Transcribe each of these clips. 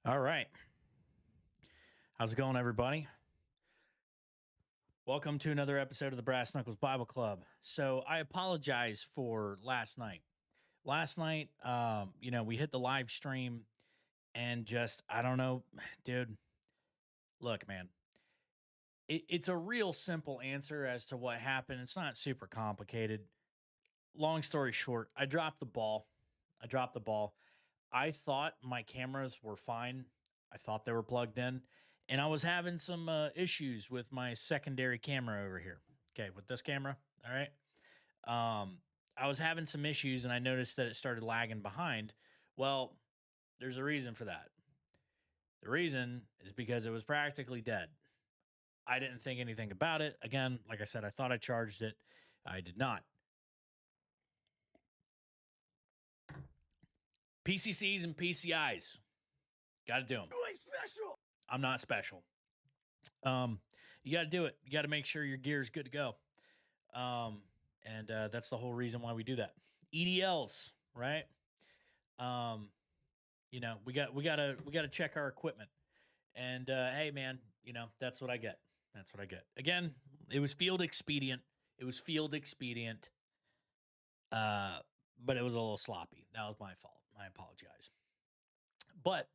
All right. How's it going, everybody? Welcome to another episode of the Brass Knuckles Bible Club. So I apologize for last night. Last night, we hit the live stream and just, I don't know, dude, look, man, it's a real simple answer as to what happened. It's not super complicated. Long story short, I dropped the ball. I dropped the ball. I thought my cameras were fine. I thought they were plugged in, and I was having some issues with my secondary camera over here. Okay, with this camera, all right. I was having some issues, and I noticed that it started lagging behind. Well, there's a reason for that. The reason is because it was practically dead. I didn't think anything about it. Again, like I said, I thought I charged it. I did not. PCCs and PCIs, got to do them. You ain't special. I'm not special. You got to do it. You got to make sure your gear is good to go. And that's the whole reason why we do that. EDLs, right? We gotta check our equipment. And hey, man, that's what I get. That's what I get. Again, it was field expedient. It was field expedient. But it was a little sloppy. That was my fault. I apologize. But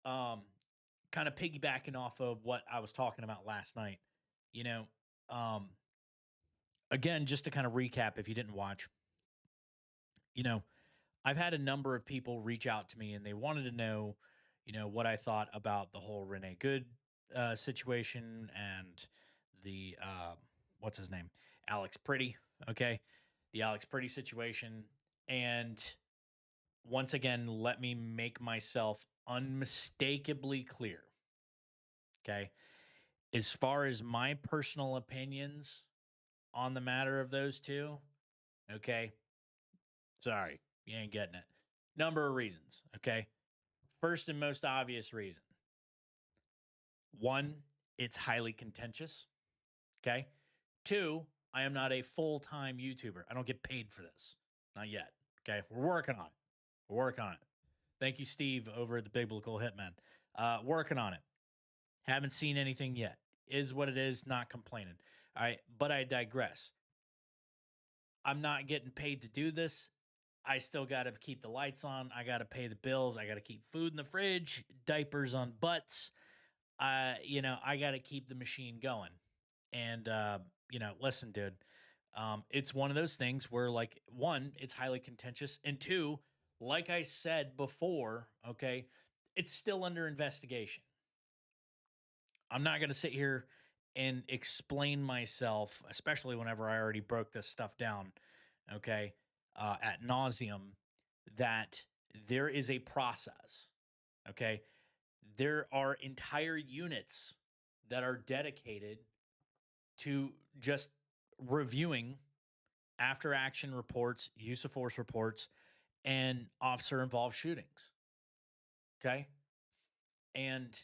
kind of piggybacking off of what I was talking about last night, you know, um, again, just to kind of recap, if you didn't watch, you know, I've had a number of people reach out to me and they wanted to know, what I thought about the whole Renee Good situation and the, what's his name? Alex Pretty. Okay. The Alex Pretty situation. And once again, let me make myself unmistakably clear. Okay. As far as my personal opinions on the matter of those two, okay, sorry, you ain't getting it. Number of reasons, okay? First and most obvious reason. One, it's highly contentious, okay? Two, I am not a full-time YouTuber. I don't get paid for this. Not yet, okay? We're working on it. We're working on it. Thank you, Steve, over at the Biblical Hitman. Working on it. Haven't seen anything yet. Is what it is, not complaining. All right, but I digress. I'm not getting paid to do this. I still got to keep the lights on. I got to pay the bills. I got to keep food in the fridge, diapers on butts. I got to keep the machine going. And, listen, dude, it's one of those things where, like, one, it's highly contentious. And two, like I said before, okay, it's still under investigation. I'm not going to sit here and explain myself, especially whenever I already broke this stuff down, okay, at nauseum, that there is a process, okay? There are entire units that are dedicated to just reviewing after action reports, use of force reports, and officer involved shootings, okay? And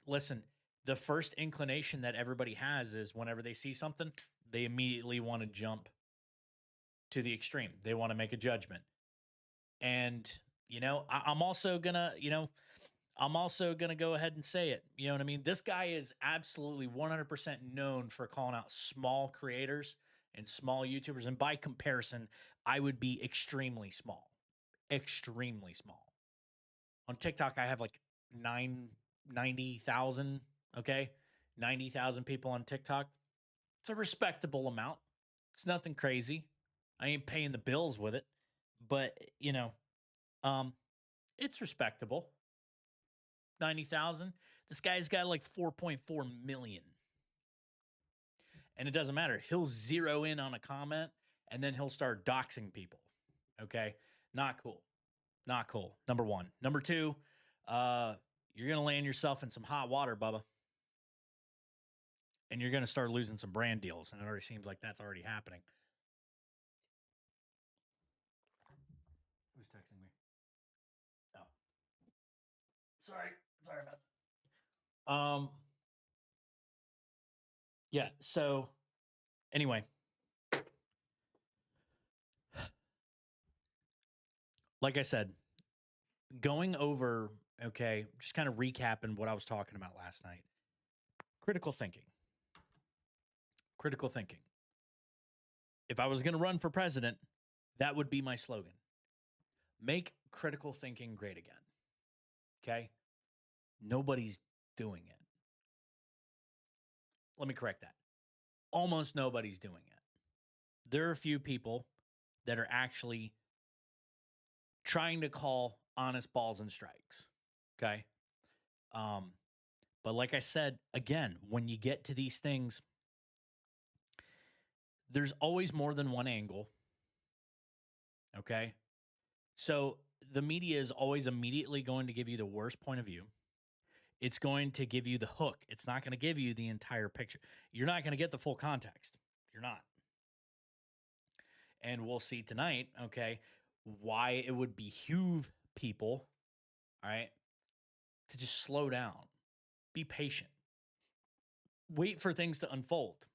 listen, the first inclination that everybody has is whenever they see something, they immediately want to jump to the extreme. They want to make a judgment. And, I'm also gonna, go ahead and say it. You know what I mean? This guy is absolutely 100% known for calling out small creators and small YouTubers. And by comparison, I would be extremely small. Extremely small. On TikTok, I have like 90,000, okay? 90,000 people on TikTok. It's a respectable amount. It's nothing crazy. I ain't paying the bills with it, but it's respectable. 90,000. This guy's got like 4.4 million. And it doesn't matter. He'll zero in on a comment and then he'll start doxing people. Okay? Not cool. Not cool. Number one. Number two, you're going to land yourself in some hot water, Bubba. And you're going to start losing some brand deals. And it already seems like that's already happening. Who's texting me? Oh. Sorry about that. Yeah, so anyway. Like I said, going over, okay, just kind of recapping what I was talking about last night. Critical thinking. Critical thinking. If I was going to run for president, that would be my slogan. Make critical thinking great again. Okay? Nobody's doing it. Let me correct that. Almost nobody's doing it. There are a few people that are actually trying to call honest balls and strikes. Okay? But like I said, again, when you get to these things, there's always more than one angle. Okay? So the media is always immediately going to give you the worst point of view. It's going to give you the hook. It's not going to give you the entire picture. You're not going to get the full context. You're not. And we'll see tonight, okay, why it would behoove people, all right, to just slow down, be patient, wait for things to unfold.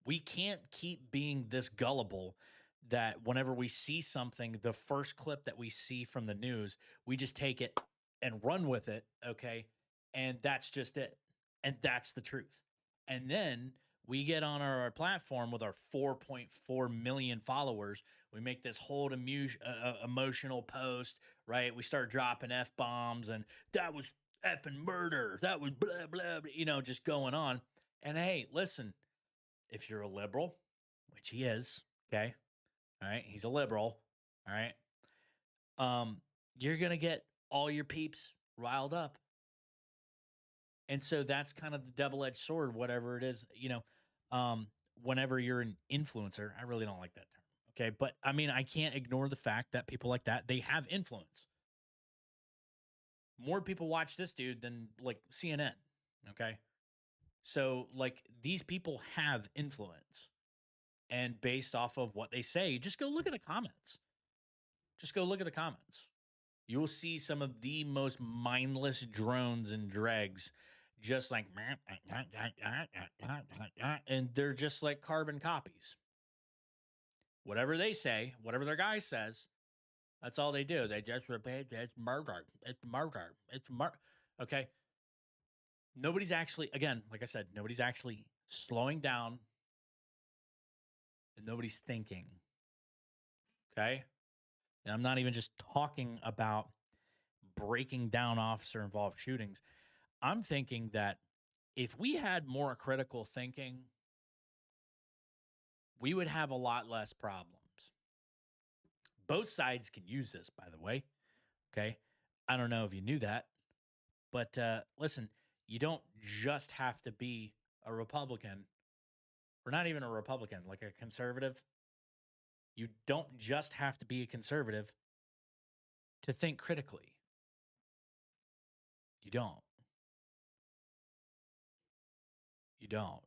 We can't keep being this gullible that whenever we see something, the first clip that we see from the news, we just take it and run with it, okay? And that's just it. And that's the truth. And then we get on our platform with our 4.4 million followers. We make this whole emotional post, right? We start dropping F bombs and that was effing murder. That was blah, blah, blah, you know, just going on. And hey, listen, if you're a liberal, which he is, okay? All right, he's a liberal, all right? You're going to get all your peeps riled up. And so that's kind of the double-edged sword, whatever it is, you know, whenever you're an influencer. I really don't like that term, okay? But, I mean, I can't ignore the fact that people like that, they have influence. More people watch this dude than, like, CNN, okay? So, like, these people have influence. And based off of what they say, just go look at the comments. Just go look at the comments. You will see some of the most mindless drones and dregs, just like, and they're just like carbon copies. Whatever they say, whatever their guy says, that's all they do. They just repeat, it's murder. It's murder. It's murder. Okay. Nobody's actually, again, like I said, nobody's actually slowing down and nobody's thinking. Okay. And I'm not even just talking about breaking down officer involved shootings. I'm thinking that if we had more critical thinking, we would have a lot less problems. Both sides can use this, by the way. Okay. I don't know if you knew that, but listen, you don't just have to be a Republican, or not even a Republican, like a conservative. You don't just have to be a conservative to think critically. You don't. You don't.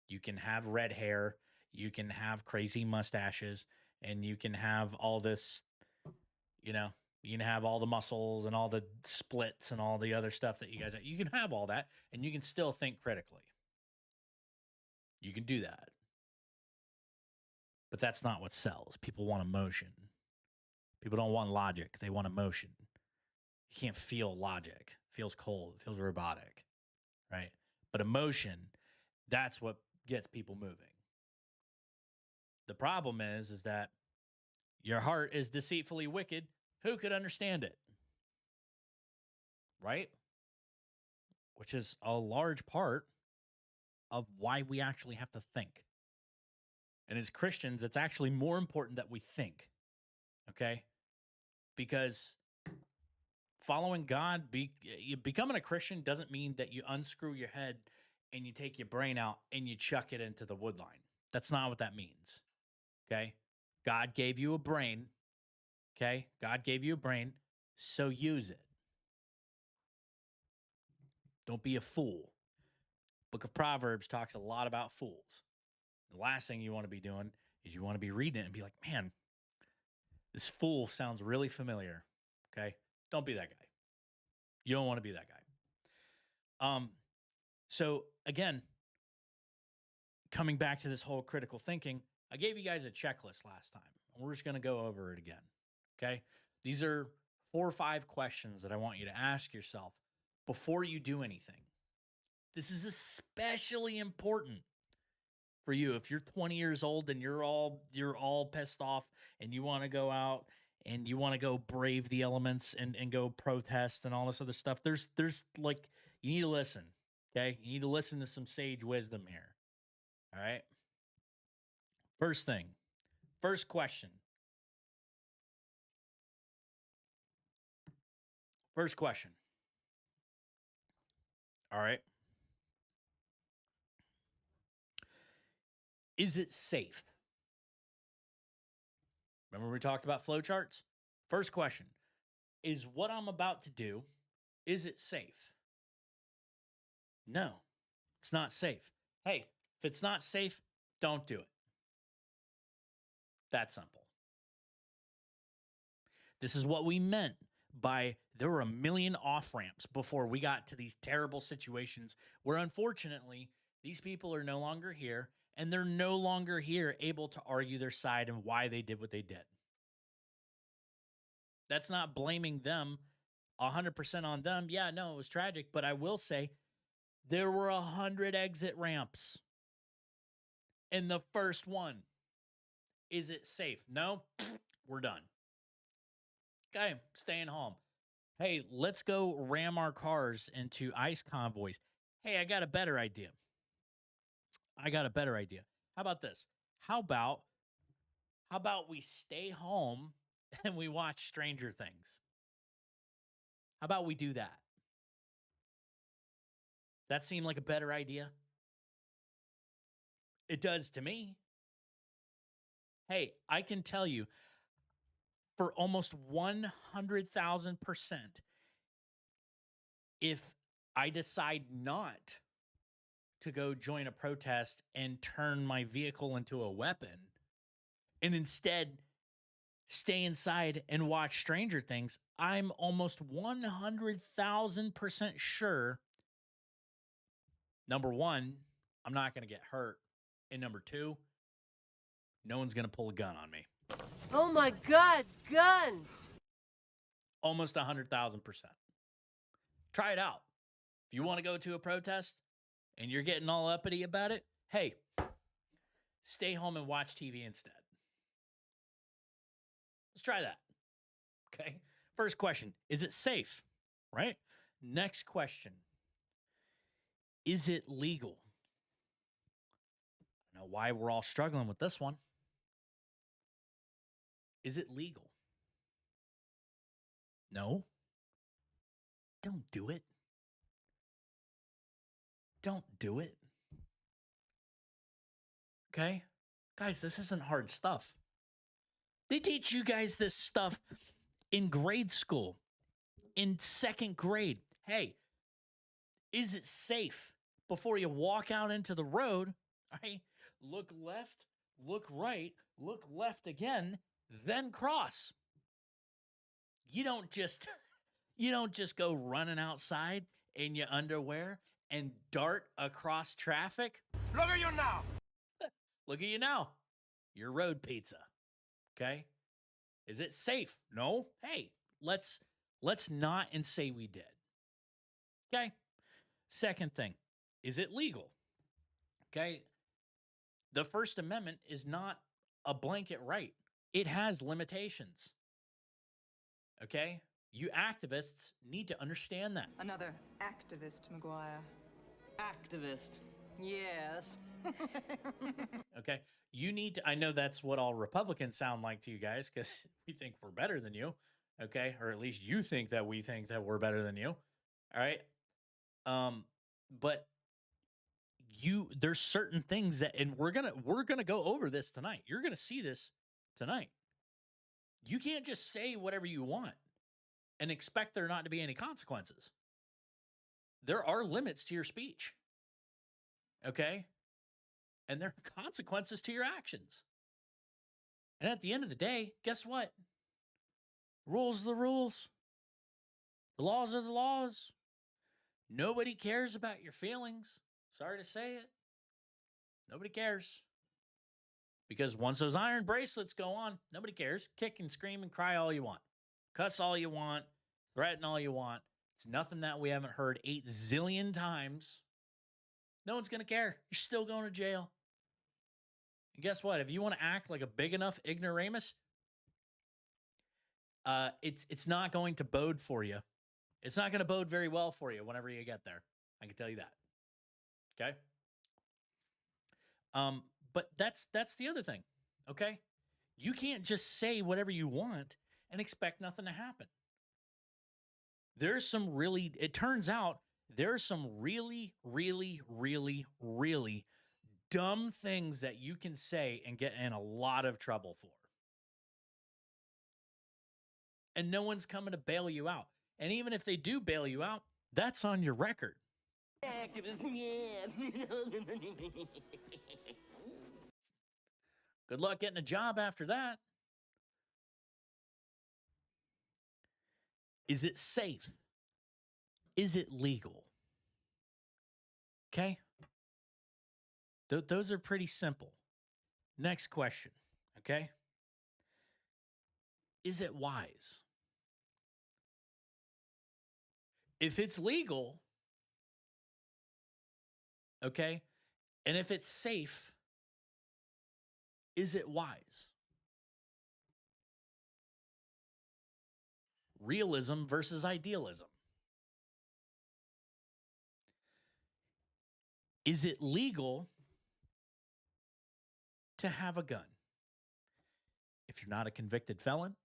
You can have red hair, you can have crazy mustaches, and you can have all this, you know, you can have all the muscles and all the splits and all the other stuff that you guys have. You can have all that, and you can still think critically. You can do that. But that's not what sells. People want emotion. People don't want logic. They want emotion. You can't feel logic. It feels cold. It feels robotic, right? But emotion, that's what gets people moving. The problem is that your heart is deceitfully wicked. Who could understand it? Right? Which is a large part of why we actually have to think. And as Christians, it's actually more important that we think. Okay? Because following God, becoming a Christian doesn't mean that you unscrew your head and you take your brain out and you chuck it into the wood line. That's not what that means. Okay? God gave you a brain. Okay? God gave you a brain, so use it. Don't be a fool. Book of Proverbs talks a lot about fools. The last thing you want to be doing is you want to be reading it and be like, man, this fool sounds really familiar. Okay? Don't be that guy. You don't want to be that guy. So again, coming back to this whole critical thinking, I gave you guys a checklist last time. We're just going to go over it again. Okay. These are 4 or 5 questions that I want you to ask yourself before you do anything. This is especially important for you if you're 20 years old and you're all pissed off and you want to go out and you want to go brave the elements and go protest and all this other stuff. There's like, you need to listen. Okay. You need to listen to some sage wisdom here. All right. First thing, first question. First question. All right. Is it safe? Remember we talked about flowcharts? First question. Is what I'm about to do, is it safe? No, it's not safe. Hey, if it's not safe, don't do it. That simple. This is what we meant by there were a million off ramps before we got to these terrible situations where unfortunately these people are no longer here and they're no longer here able to argue their side and why they did what they did. That's not blaming them 100% on them. Yeah, no, it was tragic, but I will say there were 100 exit ramps. In the first one, is it safe? No, we're done. Okay, staying home. Hey, let's go ram our cars into ICE convoys. Hey, I got a better idea. How about this? How about we stay home and we watch Stranger Things? How about we do that? That seem like a better idea? It does to me. Hey, I can tell you for almost 100,000%, if I decide not to go join a protest and turn my vehicle into a weapon and instead stay inside and watch Stranger Things, I'm almost 100,000% sure, number one, I'm not going to get hurt. And number two, no one's going to pull a gun on me. Oh my God, guns! Almost 100,000%. Try it out. If you want to go to a protest and you're getting all uppity about it, hey, stay home and watch TV instead. Let's try that. Okay. First question, is it safe? Right? Next question, is it legal? I know why we're all struggling with this one. Is it legal? No. Don't do it. Don't do it. Okay? Guys, this isn't hard stuff. They teach you guys this stuff in grade school, in second grade. Hey, is it safe before you walk out into the road? Right? Look left, look right, look left again, then cross. You don't just go running outside in your underwear and dart across traffic. Look at you now. Look at you now. You're road pizza. Okay? Is it safe? No. Hey, let's not and say we did. Okay? Second thing, is it legal? Okay? The First Amendment is not a blanket right. It has limitations. Okay? You activists need to understand that. Another activist, McGuire. Activist. Yes. Okay? You need to, I know that's what all Republicans sound like to you guys because we think we're better than you. Okay? Or at least you think that we think that we're better than you. All right? But there's certain things that, and we're gonna go over this tonight. You're gonna see this tonight. You can't just say whatever you want and expect there not to be any consequences. There are limits to your speech. Okay? And there are consequences to your actions. And at the end of the day, guess what? Rules are the rules. The laws are the laws. Nobody cares about your feelings. Sorry to say it. Nobody cares. Because once those iron bracelets go on, nobody cares. Kick and scream and cry all you want. Cuss all you want. Threaten all you want. It's nothing that we haven't heard 8 zillion times. No one's going to care. You're still going to jail. And guess what? If you want to act like a big enough ignoramus, it's not going to bode for you. It's not going to bode very well for you whenever you get there. I can tell you that. Okay? But that's the other thing. Okay? You can't just say whatever you want and expect nothing to happen. It turns out there's some really, really, really, really dumb things that you can say and get in a lot of trouble for. And no one's coming to bail you out. And even if they do bail you out, that's on your record. Activism, yes. Good luck getting a job after that. Is it safe? Is it legal? Okay. Those are pretty simple. Next question. Okay. Is it wise? If it's legal, okay, and if it's safe, is it wise? Realism versus idealism. Is it legal to have a gun? If you're not a convicted felon,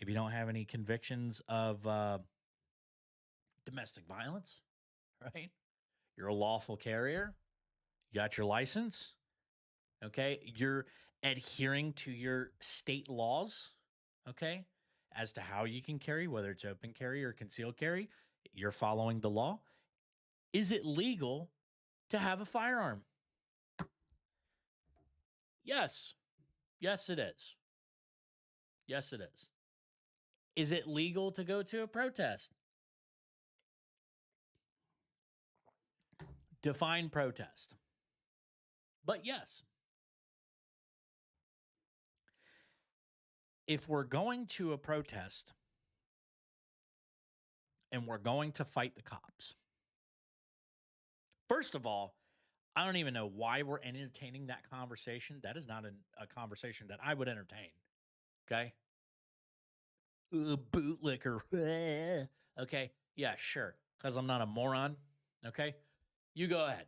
if you don't have any convictions of domestic violence, right? You're a lawful carrier. You got your license. Okay. You're adhering to your state laws. Okay. As to how you can carry, whether it's open carry or concealed carry, you're following the law. Is it legal to have a firearm? Yes. Yes, it is. Yes, it is. Is it legal to go to a protest? Define protest. But yes. If we're going to a protest and we're going to fight the cops, first of all, I don't even know why we're entertaining that conversation. That is not a conversation that I would entertain. Okay? Bootlicker. Okay? Yeah, sure. Because I'm not a moron. Okay? You go ahead.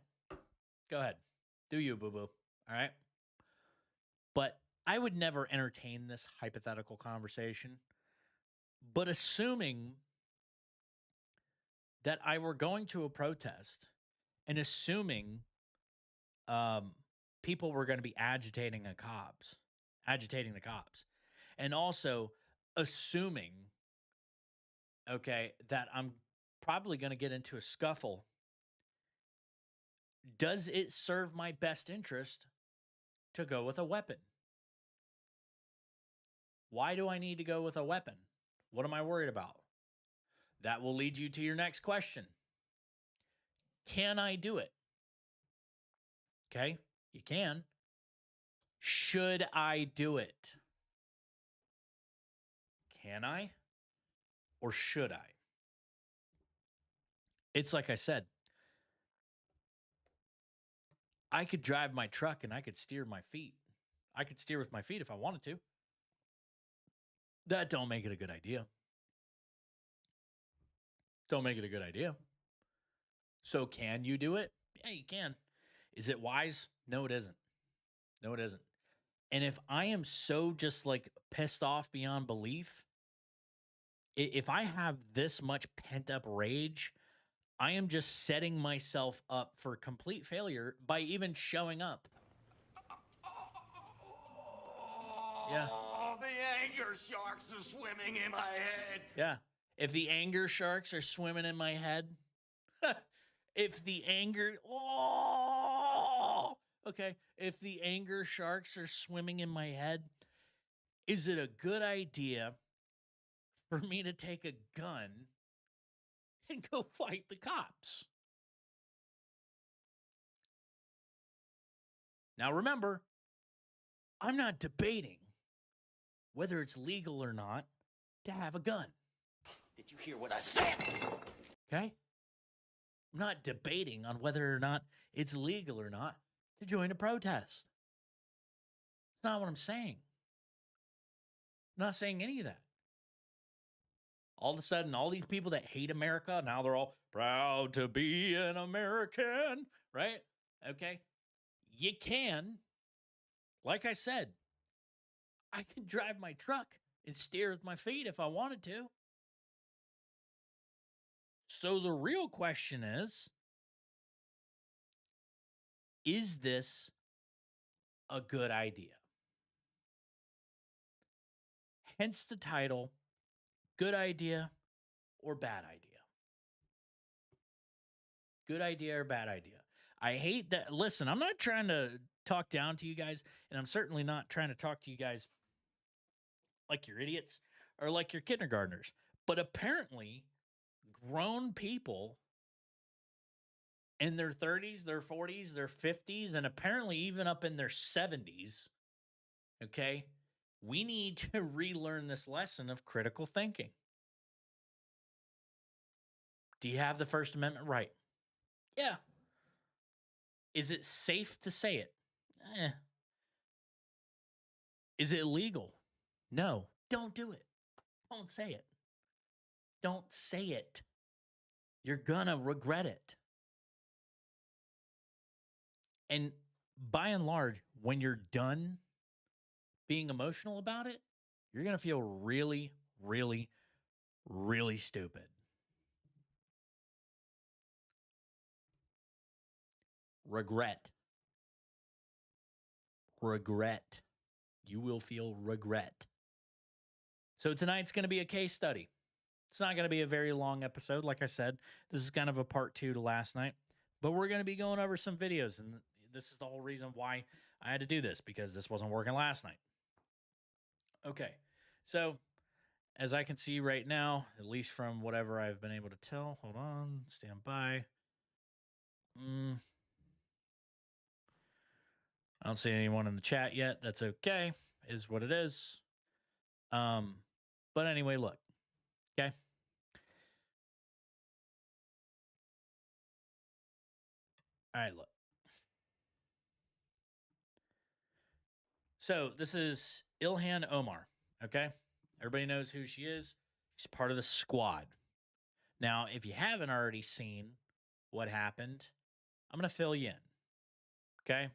Go ahead. Do you, boo-boo. All right? But I would never entertain this hypothetical conversation. But assuming that I were going to a protest and assuming people were going to be agitating the cops, and also assuming, okay, that I'm probably going to get into a scuffle, does it serve my best interest to go with a weapon? Why do I need to go with a weapon? What am I worried about? That will lead you to your next question. Can I do it? Okay, you can. Should I do it? Can I? Or should I? It's like I said, I could drive my truck and I could steer my feet. I could steer with my feet if I wanted to. That don't make it a good idea. Don't make it a good idea. So can you do it? Yeah, you can. Is it wise? No, it isn't. No, it isn't. And if I am so just like pissed off beyond belief, if I have this much pent up rage, I am just setting myself up for complete failure by even showing up. Yeah. Oh, the anger sharks are swimming in my head. Yeah. If the anger sharks are swimming in my head, if the anger, okay. If the anger sharks are swimming in my head, is it a good idea for me to take a gun and go fight the cops? Now remember, I'm not debating whether it's legal or not to have a gun. Did you hear what I said? Okay? I'm not debating on whether or not it's legal or not to join a protest. It's not what I'm saying. I'm not saying any of that. All of a sudden, all these people that hate America, now they're all proud to be an American, right? Okay. You can, like I said, I can drive my truck and steer with my feet if I wanted to. So the real question is this a good idea? Hence the title, good idea or bad idea? Good idea or bad idea? I hate that. Listen, I'm not trying to talk down to you guys, and I'm certainly not trying to talk to you guys like you're idiots or like you're kindergartners. But apparently, grown people in their 30s, their 40s, their 50s, and apparently even up in their 70s, okay, we need to relearn this lesson of critical thinking. Do you have the First Amendment right? Yeah. Is it safe to say it? Is it illegal? No. Don't do it. Don't say it. Don't say it. You're gonna regret it. And by and large, when you're done being emotional about it, you're gonna feel really, really, really stupid. Regret. Regret. You will feel regret. So tonight's going to be a case study. It's not going to be a very long episode. Like I said, this is kind of a part 2 to last night, but we're going to be going over some videos. And this is the whole reason why I had to do this, because this wasn't working last night. Okay. So as I can see right now, at least from whatever I've been able to tell, hold on, stand by. I don't see anyone in the chat yet. That's okay. Is what it is. But anyway, look. Okay. All right, look. So this is Ilhan Omar. Okay. Everybody knows who she is. She's part of the squad. Now, if you haven't already seen what happened, I'm going to fill you in. Okay.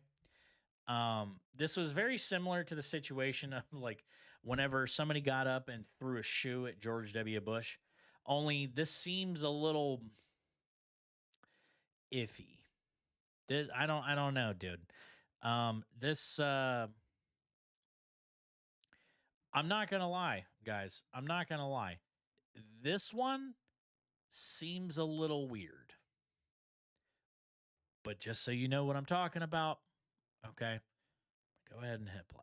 This was very similar to the situation of like whenever somebody got up and threw a shoe at George W. Bush, only this seems a little iffy. I don't know, dude. I'm not gonna lie, guys. I'm not gonna lie. This one seems a little weird. But just so you know what I'm talking about, okay, go ahead and hit play.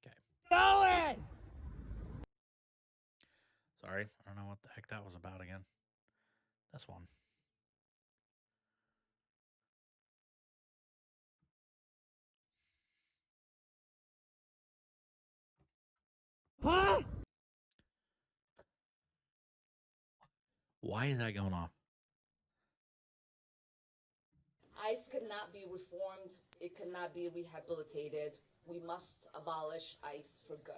Okay. Going! Sorry, I don't know what the heck that was about again. This one. Huh? Why is that going off? ICE cannot be reformed. It cannot be rehabilitated. We must abolish ICE for good.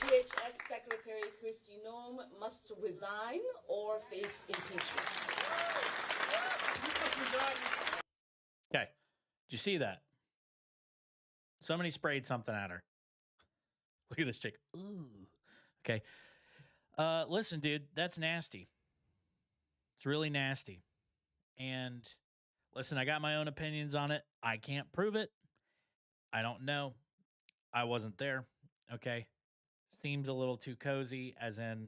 DHS Secretary Kristi Noem must resign or face impeachment. Okay. Did you see that? Somebody sprayed something at her. Look at this chick. Ooh. Okay. Listen, dude, that's nasty. It's really nasty. And listen, I got my own opinions on it. I can't prove it. I don't know. I wasn't there. Okay. Seems a little too cozy, as in,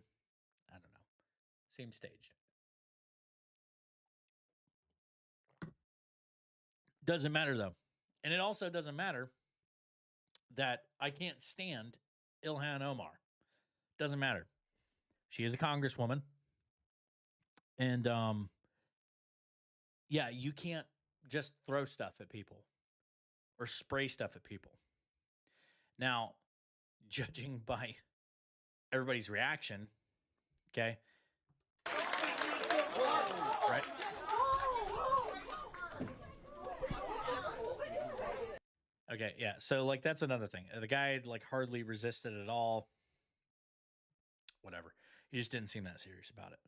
I don't know. Seems staged. Doesn't matter, though. And it also doesn't matter that I can't stand Ilhan Omar. Doesn't matter. She is a congresswoman. And yeah, you can't just throw stuff at people or spray stuff at people. Now, judging by everybody's reaction, okay? Right? Okay, yeah. So like that's another thing. The guy like hardly resisted at all. Whatever. He just didn't seem that serious about it.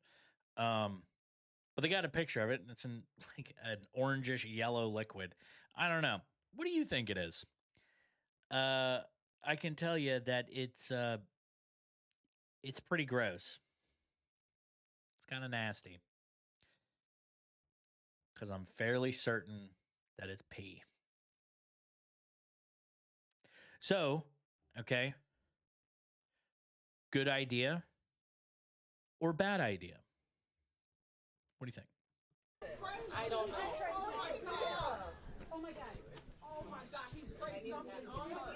But they got a picture of it, and it's in like an orangish yellow liquid. I don't know. What do you think it is? I can tell you that it's pretty gross. It's kind of nasty. Because I'm fairly certain that it's pee. So, okay. Good idea or bad idea? What do you think? I don't know. Oh my god. Oh my god, he's sprayed something on us.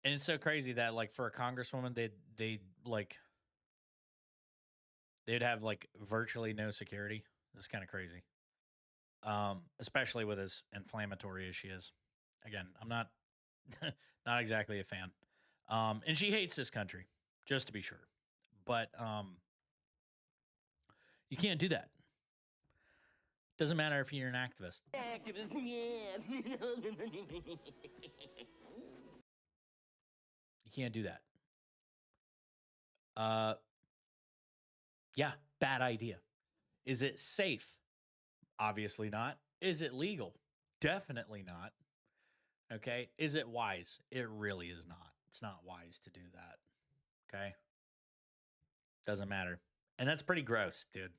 And it's so crazy that like for a congresswoman, they'd have like virtually no security. It's kind of crazy. Especially with as inflammatory as she is. Again, I'm not not exactly a fan. And she hates this country, just to be sure. But you can't do that. Doesn't matter if you're an activist. Activist, yes. You can't do that. Yeah, bad idea. Is it safe? Obviously not. Is it legal? Definitely not. Okay. Is it wise? It really is not. It's not wise to do that. Okay. Doesn't matter. And that's pretty gross, dude.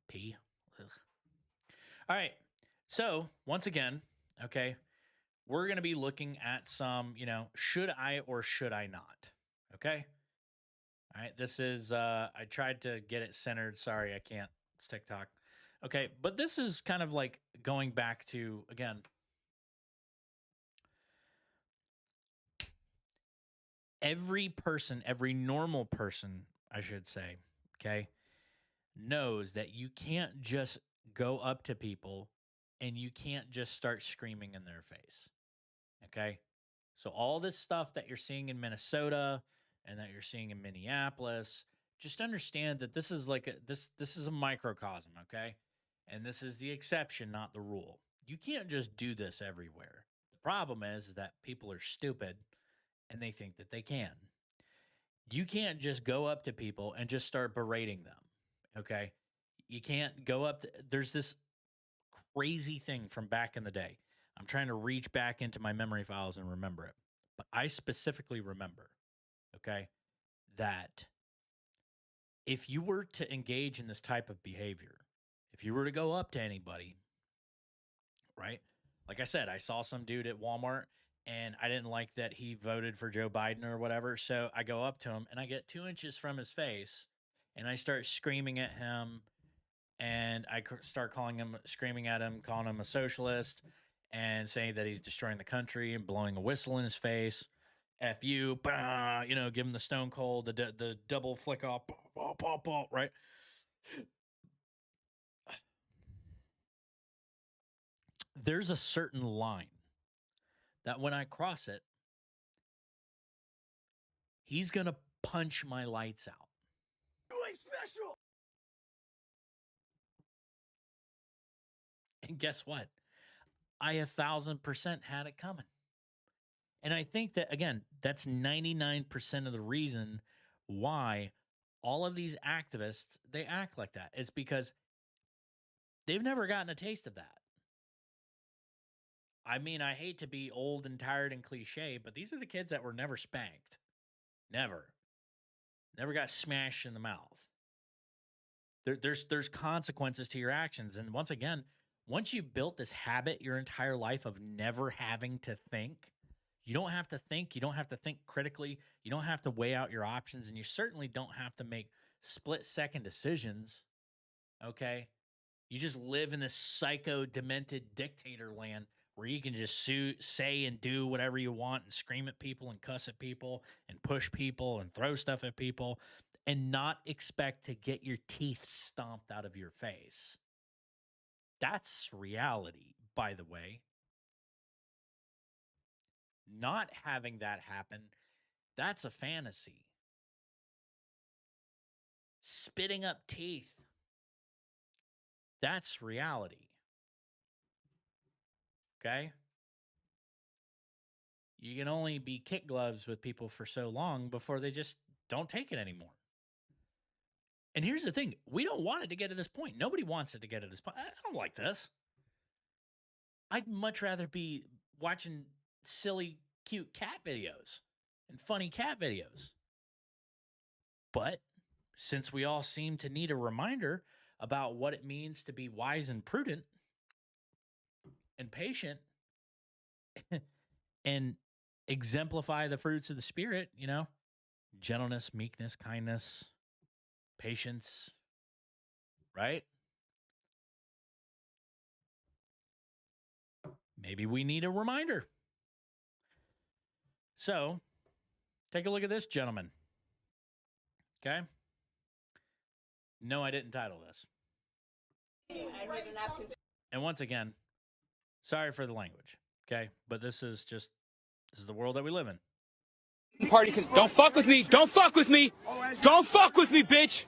Pee. Ugh. All right. So, once again, okay, we're going to be looking at some, should I or should I not? Okay. All right. This is, I tried to get it centered. Sorry, I can't. It's TikTok. Okay. But this is kind of like going back to, again, every person, every normal person, I should say, okay, knows that you can't just go up to people and you can't just start screaming in their face. Okay. So all this stuff that you're seeing in Minnesota and that you're seeing in Minneapolis, just understand that this is like this is a microcosm, okay? And this is the exception, not the rule. You can't just do this everywhere. The problem is that people are stupid and they think that they can. You can't just go up to people and just start berating them, okay? You can't go up to, there's this crazy thing from back in the day. I'm trying to reach back into my memory files and remember it. But I specifically remember, okay, that if you were to engage in this type of behavior, if you were to go up to anybody, right? Like I said, I saw some dude at Walmart and I didn't like that he voted for Joe Biden or whatever. So I go up to him and I get 2 inches from his face and I start screaming at him. And I start screaming at him, calling him a socialist and saying that he's destroying the country and blowing a whistle in his face. F you, bah, give him the stone cold, the double flick off, bah, bah, bah, right? There's a certain line that when I cross it, he's going to punch my lights out. Really special. And guess what? I 1,000% had it coming. And I think that, again, that's 99% of the reason why all of these activists, they act like that. It's because they've never gotten a taste of that. I mean, I hate to be old and tired and cliche, but these are the kids that were never spanked. Never. Never got smashed in the mouth. There's consequences to your actions. And once again, once you've built this habit your entire life of never having to think, you don't have to think. You don't have to think critically. You don't have to weigh out your options. And you certainly don't have to make split-second decisions, okay? You just live in this psycho, demented dictator land where you can just say and do whatever you want and scream at people and cuss at people and push people and throw stuff at people. and not expect to get your teeth stomped out of your face. That's reality, by the way. Not having that happen, that's a fantasy. Spitting up teeth, that's reality. Okay? You can only be kid gloves with people for so long before they just don't take it anymore. And here's the thing. We don't want it to get to this point. Nobody wants it to get to this point. I don't like this. I'd much rather be watching silly, cute cat videos and funny cat videos. But since we all seem to need a reminder about what it means to be wise and prudent and patient and exemplify the fruits of the Spirit, you know, gentleness, meekness, kindness, patience, right? Maybe we need a reminder. So, take a look at this, gentlemen. Okay? No, I didn't title this. And once again, sorry for the language, okay? But this is the world that we live in. Party can don't fuck with me. Don't fuck with me. Don't fuck with me, bitch.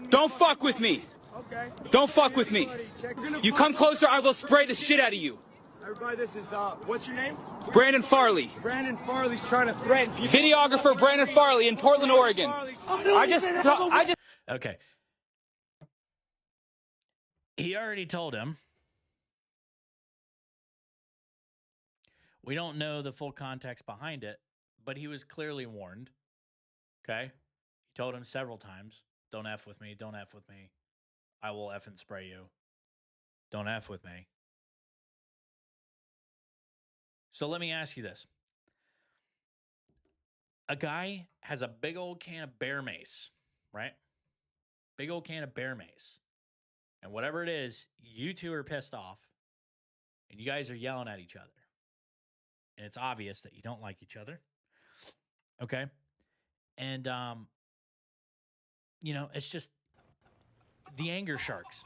Don't fuck with me. Don't fuck with me. You come closer, I will spray the shit out of you. Everybody, this is, what's your name? Brandon Farley. Brandon Farley's trying to threaten people. Videographer Brandon Farley in Portland, Oregon. I just. Okay. He already told him. We don't know the full context behind it, but he was clearly warned. Okay? He told him several times, don't F with me, don't F with me. I will F and spray you. Don't F with me. So let me ask you this. A guy has a big old can of bear mace, right? Big old can of bear mace. And whatever it is, you two are pissed off and you guys are yelling at each other. And it's obvious that you don't like each other. Okay? And, you know, it's just the anger sharks.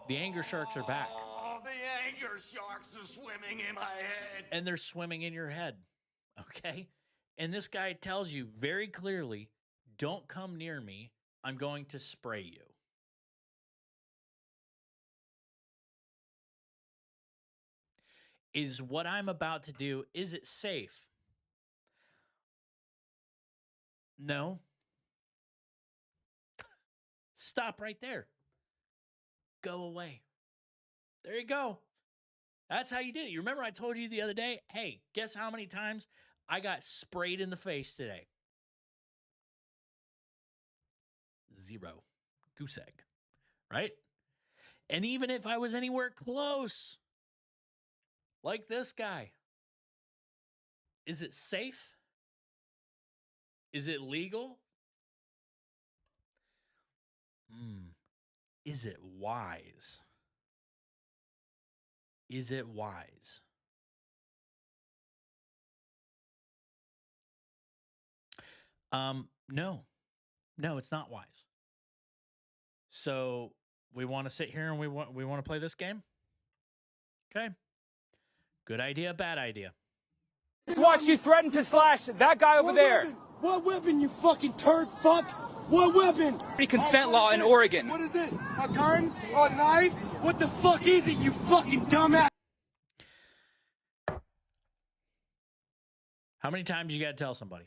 The anger sharks are back. Oh, the anger sharks are swimming in my head. And they're swimming in your head. Okay? And this guy tells you very clearly, don't come near me. I'm going to spray you. Is what I'm about to do, is it safe? No. Stop right there. Go away. There you go. That's how you did it. You remember I told you the other day, hey, guess how many times I got sprayed in the face today? 0. Goose egg. Right? And even if I was anywhere close, like this guy, is it safe? Is it legal? Is it wise? Is it wise? No. No, it's not wise. So we want to sit here and we want to play this game? Okay. Good idea, bad idea. Watch you threaten to slash that guy over there. What weapon, you fucking turd fuck? What weapon? Consent law in Oregon. What is this? A gun? A knife? What the fuck is it, you fucking dumbass? How many times you got to tell somebody?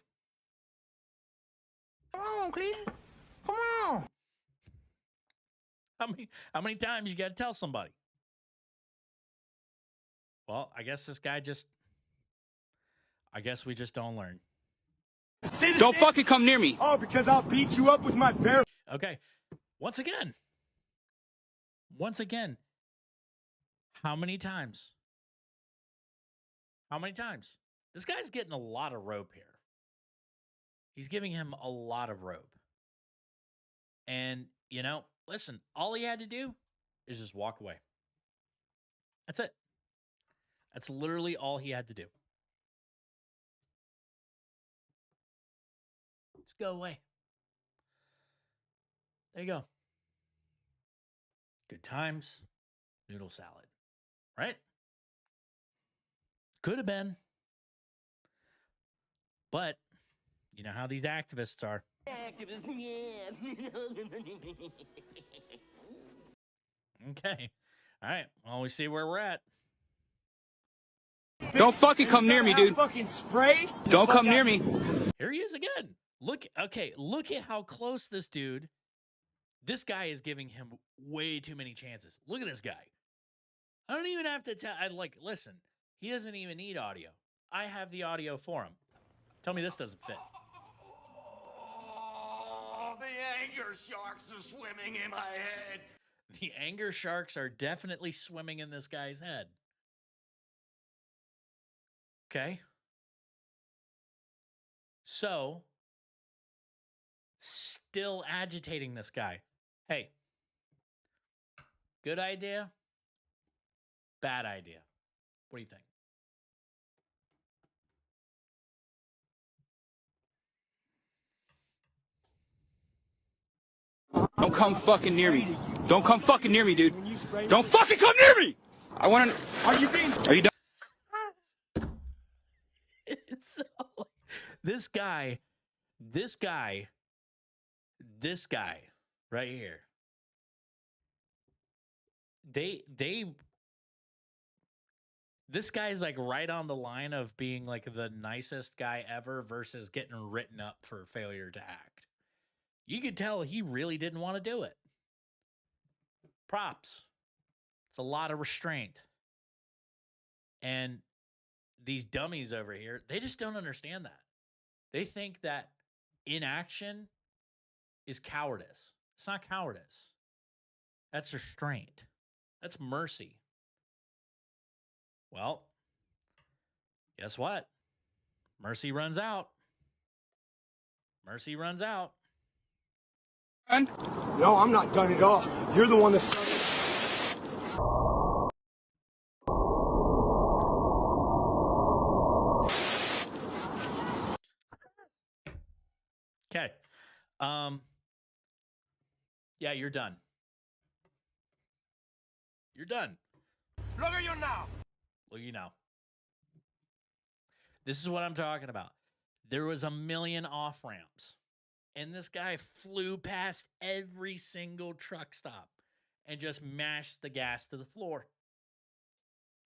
Come on, Cleveland. Come on. How many times you got to tell somebody? Well, I guess we just don't learn. Don't fucking come near me. Oh, because I'll beat you up with my bare... Okay. Once again, how many times? How many times? This guy's getting a lot of rope here. He's giving him a lot of rope. And, you know, listen, all he had to do is just walk away. That's it. That's literally all he had to do. Just go away. There you go. Good times, noodle salad, right? Could have been. But you know how these activists are. Activists, yes. Okay. All right. Well, we see where we're at. Don't fucking come near me, dude. Fucking spray. Don't come near me. Here he is again. Look at how close this dude. This guy is giving him way too many chances. Look at this guy. I don't even have to tell. Listen, he doesn't even need audio. I have the audio for him. Tell me this doesn't fit. Oh, the anger sharks are swimming in my head. The anger sharks are definitely swimming in this guy's head. Okay. So, still agitating this guy. Hey, good idea? Bad idea? What do you think? Don't come fucking near me. Don't come fucking near me, dude. Don't fucking come near me! I want to... Are you done? It's so, this guy right here. This guy's like right on the line of being like the nicest guy ever versus getting written up for failure to act. You could tell he really didn't want to do it. Props. It's a lot of restraint. And these dummies over here, they just don't understand that. They think that inaction is cowardice. It's not cowardice. That's restraint. That's mercy. Well, guess what? Mercy runs out. Mercy runs out. No, I'm not done at all. You're the one that's done it. Okay. Yeah, you're done. You're done. Look at you now. Look at you now. This is what I'm talking about. There was a million off-ramps, and this guy flew past every single truck stop and just mashed the gas to the floor.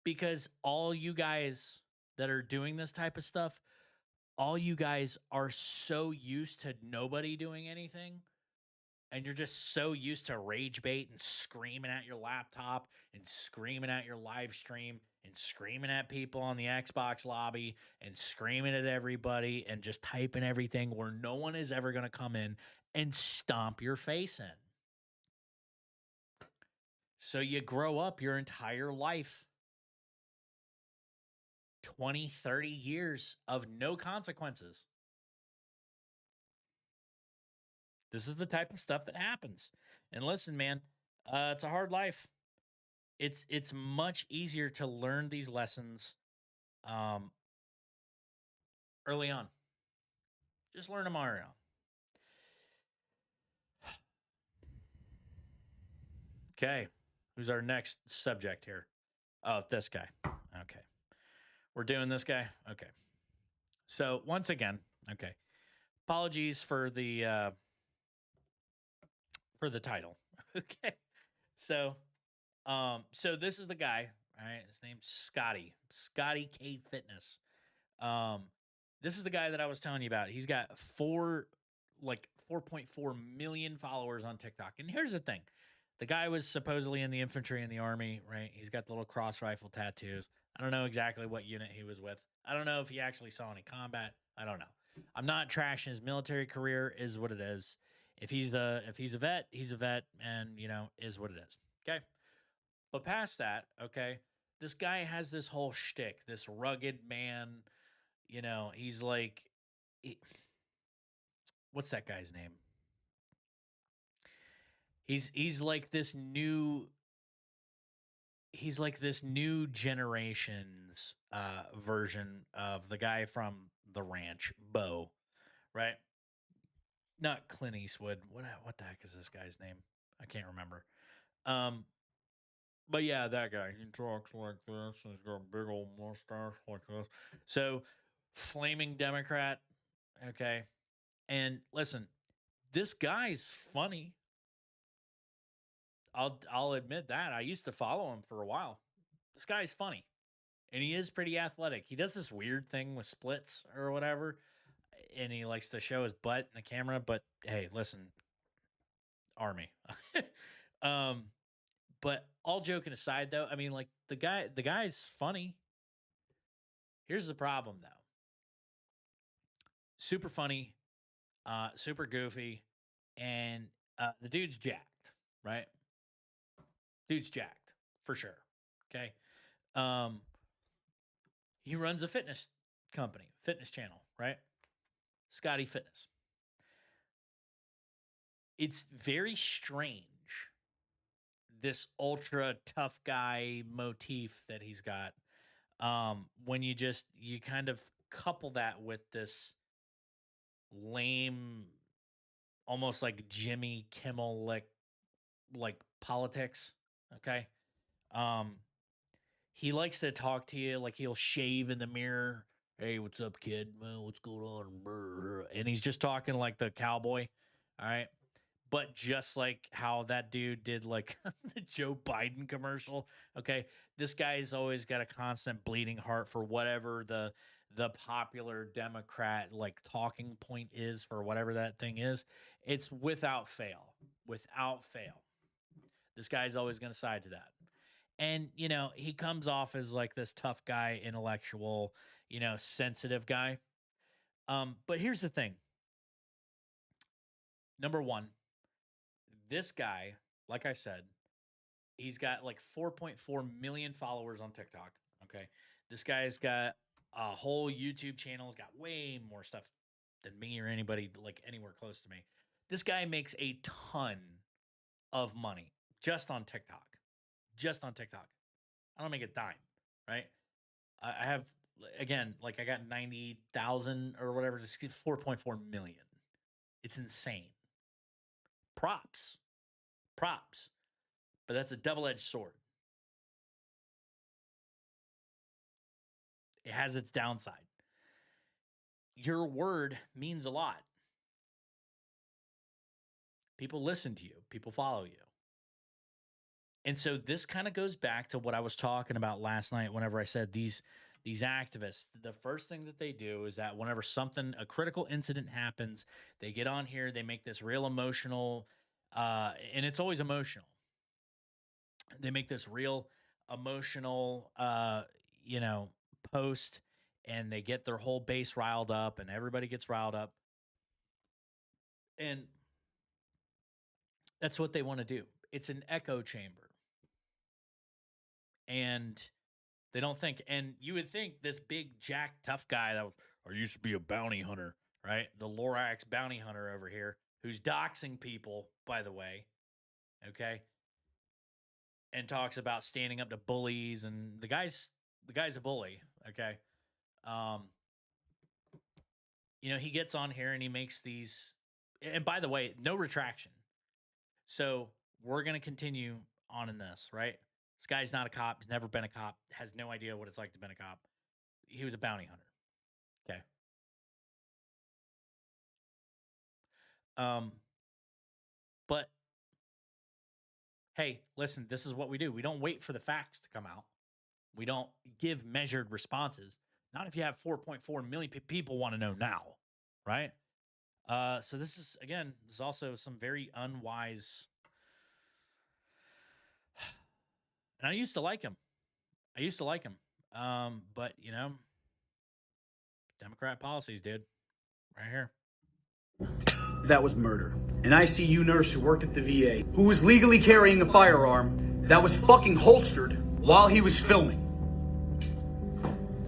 Because all you guys that are doing this type of stuff, all you guys are so used to nobody doing anything, and you're just so used to rage bait and screaming at your laptop and screaming at your live stream and screaming at people on the Xbox lobby and screaming at everybody and just typing everything where no one is ever going to come in and stomp your face in. So you grow up your entire life, 20, 30 years of no consequences. This is the type of stuff that happens. And listen, man, it's a hard life. It's much easier to learn these lessons early on. Just learn them early on. Okay. Who's our next subject here? Oh, this guy. Okay. We're doing this guy? Okay. So, once again, okay. Apologies for the title. Okay. So this is the guy, all right? His name's Scotty K Fitness. This is the guy that I was telling you about. He's got 4.4 million followers on TikTok. And here's the thing. The guy was supposedly in the infantry in the army, right? He's got the little cross rifle tattoos. I don't know exactly what unit he was with. I don't know if he actually saw any combat. I don't know. I'm not trashing his military career, is what it is. If he's a vet, he's a vet, and is what it is. Okay. But past that, okay, this guy has this whole shtick, this rugged man. He's like, what's that guy's name? He's like this new. He's like this new generation's version of the guy from The Ranch, Bo, right? not Clint Eastwood. What the heck is this guy's name? I can't remember. But yeah, that guy. He talks like this. He's got a big old mustache like this. So, flaming Democrat. Okay. And listen, this guy's funny. I'll admit that. I used to follow him for a while. This guy's funny. And he is pretty athletic. He does this weird thing with splits or whatever. And he likes to show his butt in the camera. But hey, listen, Army. But all joking aside, though, I mean, like the guy's funny. Here's the problem, though. Super funny, super goofy, and the dude's jacked, right? Dude's jacked for sure. Okay. He runs a fitness company, fitness channel, right? Scotty Fitness. It's very strange, this ultra tough guy motif that he's got. When you kind of couple that with this lame, almost like Jimmy Kimmel like politics. Okay. He likes to talk to you like he'll shave in the mirror. Hey, what's up, kid? Man, what's going on? And he's just talking like the cowboy. All right. But just like how that dude did like the Joe Biden commercial. Okay. This guy's always got a constant bleeding heart for whatever the popular Democrat like talking point is for whatever that thing is. It's without fail. Without fail. This guy's always going to side to that. And, you know, he comes off as like this tough guy, intellectual, you know, sensitive guy. But here's the thing. Number one, this guy, like I said, he's got like 4.4 million followers on TikTok. Okay. This guy's got a whole YouTube channel. He's got way more stuff than me or anybody like anywhere close to me. This guy makes a ton of money just on TikTok. Just on TikTok. I don't make a dime, right? I have, again, like I got 90,000 or whatever, just 4.4 million. It's insane. Props. But that's a double-edged sword. It has its downside. Your word means a lot. People listen to you. People follow you. And so this kind of goes back to what I was talking about last night whenever I said these activists, the first thing that they do is that whenever a critical incident happens, they get on here, they make this real emotional, and it's always emotional. They make this real emotional, post, and they get their whole base riled up, and everybody gets riled up. And that's what they want to do. It's an echo chamber. And they don't think, and you would think this big jack tough guy I used to be a bounty hunter, right? The Lorax bounty hunter over here, who's doxing people, by the way, okay? And talks about standing up to bullies, and the guy's a bully, okay? He gets on here and he makes these, and by the way, no retraction. So we're going to continue on in this, right? This guy's not a cop. He's never been a cop. Has no idea what it's like to be a cop. He was a bounty hunter. Okay. But hey, listen, this is what we do. We don't wait for the facts to come out. We don't give measured responses. Not if you have 4.4 million people want to know now, right? So this is also some very unwise. And I used to like him. But Democrat policies, dude. Right here. That was murder. An ICU nurse who worked at the VA, who was legally carrying a firearm that was fucking holstered while he was filming,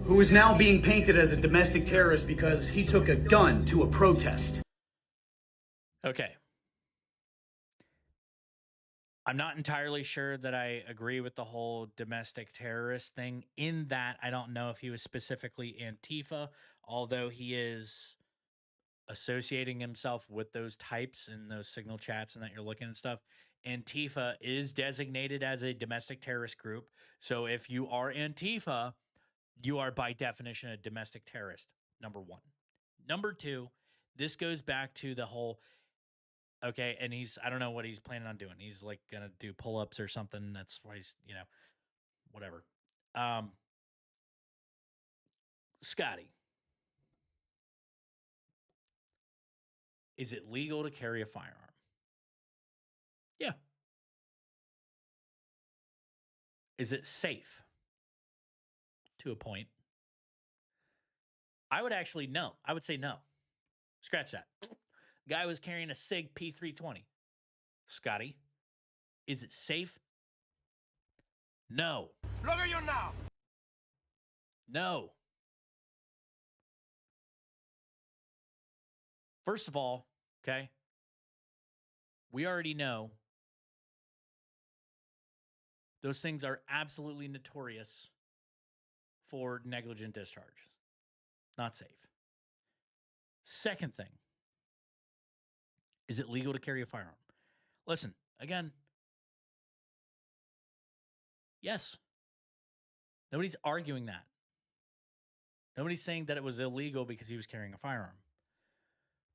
who is now being painted as a domestic terrorist because he took a gun to a protest. Okay. I'm not entirely sure that I agree with the whole domestic terrorist thing, in that I don't know if he was specifically Antifa, although he is associating himself with those types in those signal chats and that you're looking and stuff. Antifa is designated as a domestic terrorist group. So if you are Antifa, you are by definition a domestic terrorist, number one. Number two, this goes back to the whole, okay, and I don't know what he's planning on doing. He's like going to do pull-ups or something. That's why he's, whatever. Scotty, is it legal to carry a firearm? Yeah. Is it safe? To a point. I would actually no. I would say no. Scratch that. Guy was carrying a SIG P320. Scotty, is it safe? No. Look at you now. No. First of all, okay, we already know those things are absolutely notorious for negligent discharge. Not safe. Second thing, is it legal to carry a firearm? Listen, again, yes. Nobody's arguing that. Nobody's saying that it was illegal because he was carrying a firearm.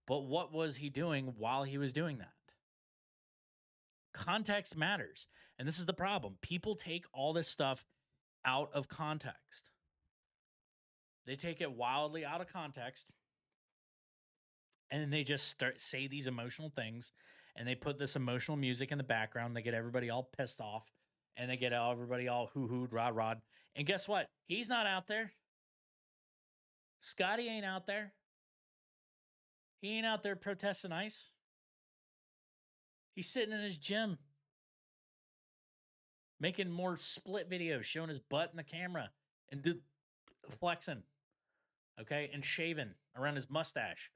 But what was he doing while he was doing that? Context matters. And this is the problem. People take all this stuff out of context. They take it wildly out of context. And then they just say these emotional things. And they put this emotional music in the background. They get everybody all pissed off. And they get everybody all hoo-hooed, rah-rah. And guess what? He's not out there. Scotty ain't out there. He ain't out there protesting ICE. He's sitting in his gym making more split videos, showing his butt in the camera and flexing, okay, and shaving around his mustache.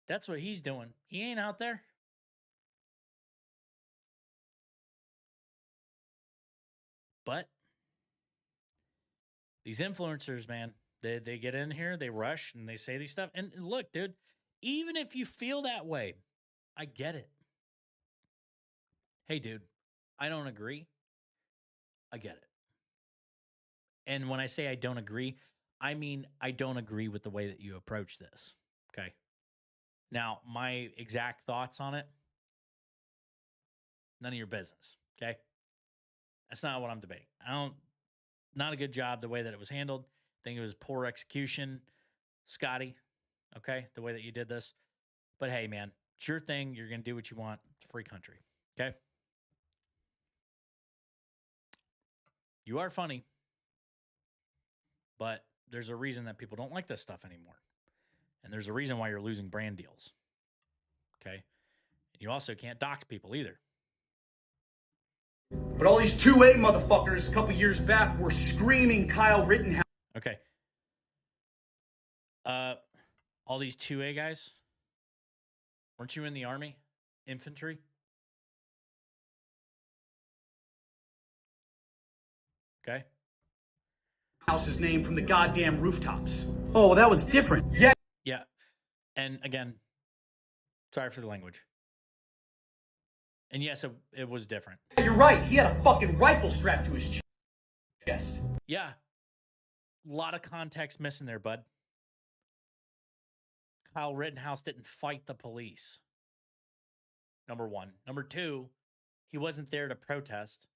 That's what he's doing. He ain't out there. But these influencers, man, they get in here, they rush, and they say these stuff. And look, dude, even if you feel that way, I get it. Hey, dude, I don't agree. I get it. And when I say I don't agree, I mean I don't agree with the way that you approach this, okay? Now, my exact thoughts on it, none of your business, okay? That's not what I'm debating. Not a good job the way that it was handled. I think it was poor execution, Scotty, okay, the way that you did this. But hey, man, it's your thing. You're going to do what you want. It's a free country, okay? You are funny, but there's a reason that people don't like this stuff anymore. And there's a reason why you're losing brand deals, okay? And you also can't dox people either. But all these 2A motherfuckers a couple years back were screaming Kyle Rittenhouse. Okay. All these 2A guys, weren't you in the Army? Infantry? Okay. House's name from the goddamn rooftops. Oh, well, that was different. Yeah. Yeah. And again, sorry for the language. And yes, it was different. You're right. He had a fucking rifle strapped to his chest. Yeah. A lot of context missing there, bud. Kyle Rittenhouse didn't fight the police. Number one. Number two, he wasn't there to protest.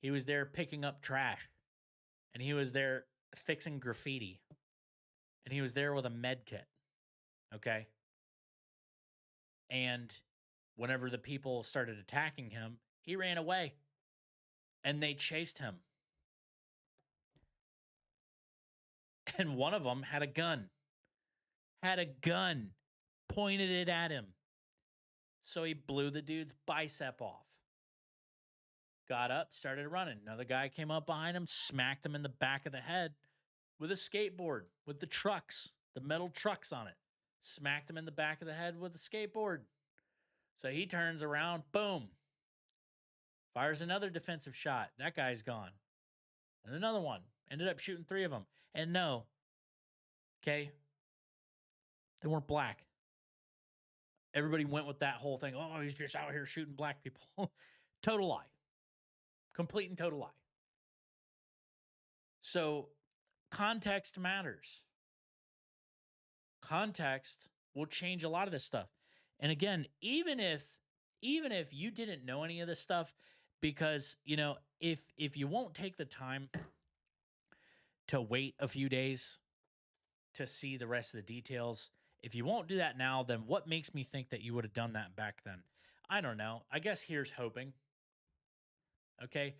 He was there picking up trash. And he was there fixing graffiti. And he was there with a med kit. Okay? And whenever the people started attacking him, he ran away. And they chased him. And one of them had a gun. Pointed it at him. So he blew the dude's bicep off. Got up, started running. Another guy came up behind him, smacked him in the back of the head with a skateboard, with the trucks, the metal trucks on it. Smacked him in the back of the head with a skateboard. So he turns around, boom. Fires another defensive shot. That guy's gone. And another one. Ended up shooting 3 of them. And no. Okay. They weren't black. Everybody went with that whole thing. Oh, he's just out here shooting black people. Total lie. Complete and total lie. So context matters. Context will change a lot of this stuff. And again, even if you didn't know any of this stuff, because, you know, if you won't take the time to wait a few days to see the rest of the details, if you won't do that now, then what makes me think that you would have done that back then? I don't know. I guess here's hoping. Okay.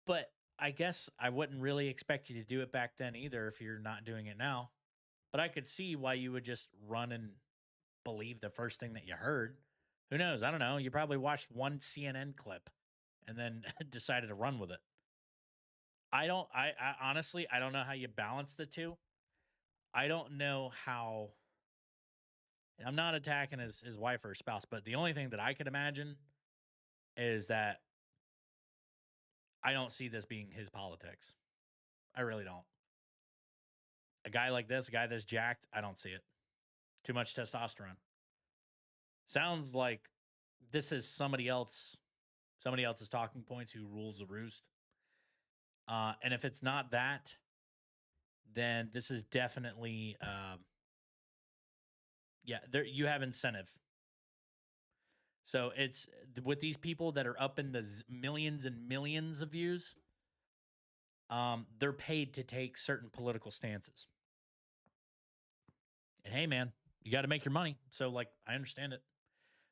But I guess I wouldn't really expect you to do it back then either if you're not doing it now. But I could see why you would just run and believe the first thing that you heard. Who knows? I don't know. You probably watched one CNN clip and then decided to run with it. I honestly, I don't know how you balance the two. I don't know how. And I'm not attacking his wife or spouse, but the only thing that I could imagine is that I don't see this being his politics. I really don't. A guy like this, a guy that's jacked, I don't see it. Too much testosterone. Sounds like this is somebody else's talking points who rules the roost. And if it's not that, then this is definitely, you have incentive. So it's with these people that are up in the millions and millions of views, they're paid to take certain political stances. And hey, man, you got to make your money. So, like, I understand it.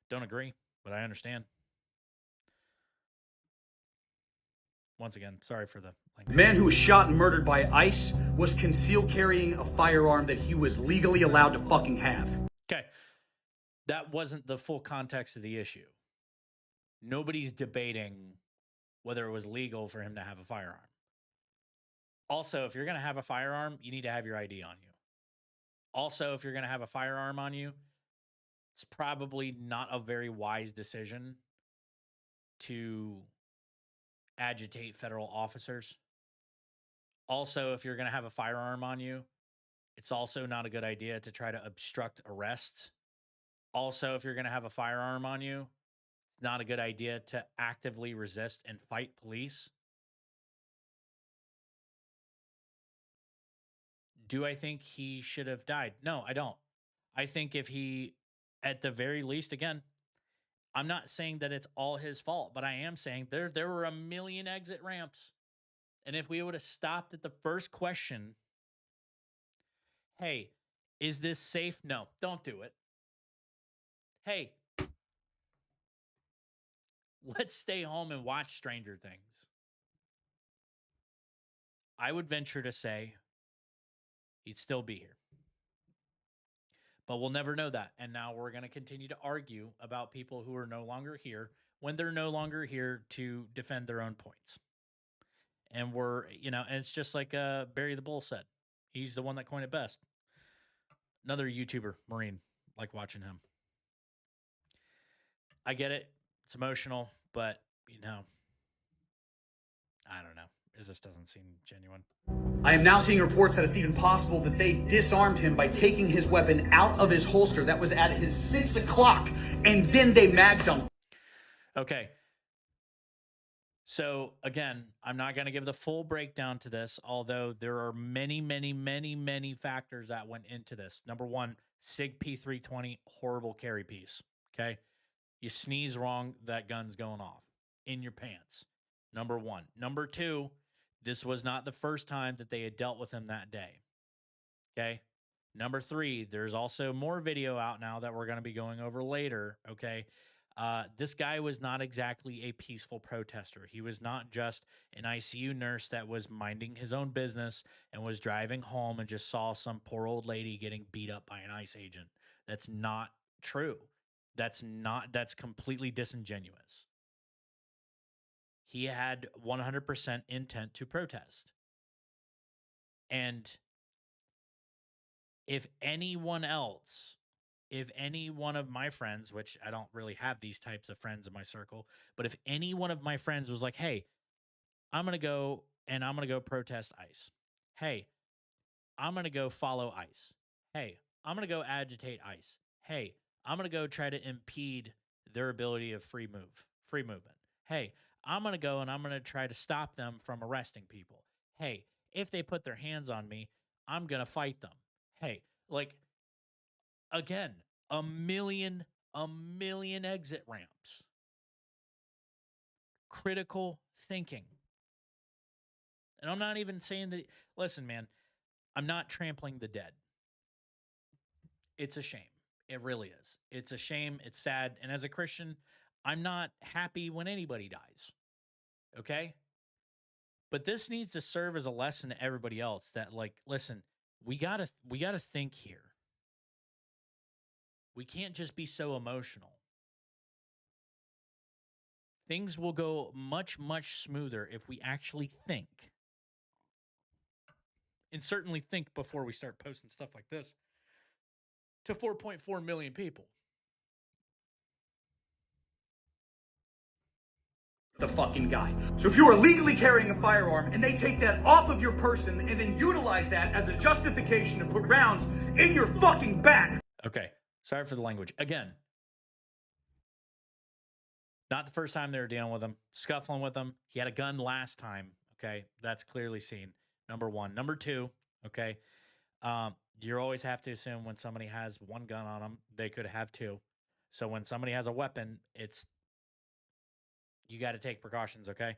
Don't agree, but I understand. Once again, sorry for the language. The man who was shot and murdered by ICE was concealed carrying a firearm that he was legally allowed to fucking have. Okay. That wasn't the full context of the issue. Nobody's debating whether it was legal for him to have a firearm. Also, if you're going to have a firearm, you need to have your ID on you. Also, if you're going to have a firearm on you, it's probably not a very wise decision to agitate federal officers. Also, if you're going to have a firearm on you, it's also not a good idea to try to obstruct arrests. Also, if you're going to have a firearm on you, it's not a good idea to actively resist and fight police. Do I think he should have died? No, I don't. I think if he, at the very least, again, I'm not saying that it's all his fault, but I am saying there were a million exit ramps. And if we would have stopped at the first question, hey, is this safe? No, don't do it. Hey, let's stay home and watch Stranger Things. I would venture to say he'd still be here. But we'll never know that. And now we're going to continue to argue about people who are no longer here when they're no longer here to defend their own points. And and it's just like Barry the Bull said. He's the one that coined it best. Another YouTuber, Marine, like watching him. I get it. It's emotional, but, I don't know. It just doesn't seem genuine. I am now seeing reports that it's even possible that they disarmed him by taking his weapon out of his holster that was at his 6 o'clock, and then they mag dumped. Okay. So, again, I'm not going to give the full breakdown to this, although there are many, many, many, many factors that went into this. Number one, SIG P320, horrible carry piece. Okay. You sneeze wrong, that gun's going off in your pants. Number one. Number two, this was not the first time that they had dealt with him that day. Okay. Number three, there's also more video out now that we're going to be going over later. Okay. This guy was not exactly a peaceful protester. He was not just an ICU nurse that was minding his own business and was driving home and just saw some poor old lady getting beat up by an ICE agent. That's not true. That's completely disingenuous. He had 100% intent to protest. And if any one of my friends, which I don't really have these types of friends in my circle, but if any one of my friends was like, hey, I'm going to go protest ICE. Hey, I'm going to go follow ICE. Hey, I'm going to go agitate ICE. Hey, I'm going to go try to impede their ability of free movement. Hey, I'm going to go and I'm going to try to stop them from arresting people. Hey, if they put their hands on me, I'm going to fight them. Hey, like, again, a million exit ramps. Critical thinking. And I'm not even saying that, listen, man, I'm not trampling the dead. It's a shame. It really is. It's a shame. It's sad. And as a Christian, I'm not happy when anybody dies. Okay? But this needs to serve as a lesson to everybody else that, like, listen, we gotta think here. We can't just be so emotional. Things will go much, much smoother if we actually think. And certainly think before we start posting stuff like this to 4.4 million people. The fucking guy. So if you are legally carrying a firearm and they take that off of your person and then utilize that as a justification to put rounds in your fucking back. Okay. Sorry for the language. Again, not the first time they were dealing with him, scuffling with him. He had a gun last time. Okay. That's clearly seen. Number one. Number two. Okay. You always have to assume when somebody has one gun on them, they could have two. So when somebody has a weapon, you got to take precautions. Okay.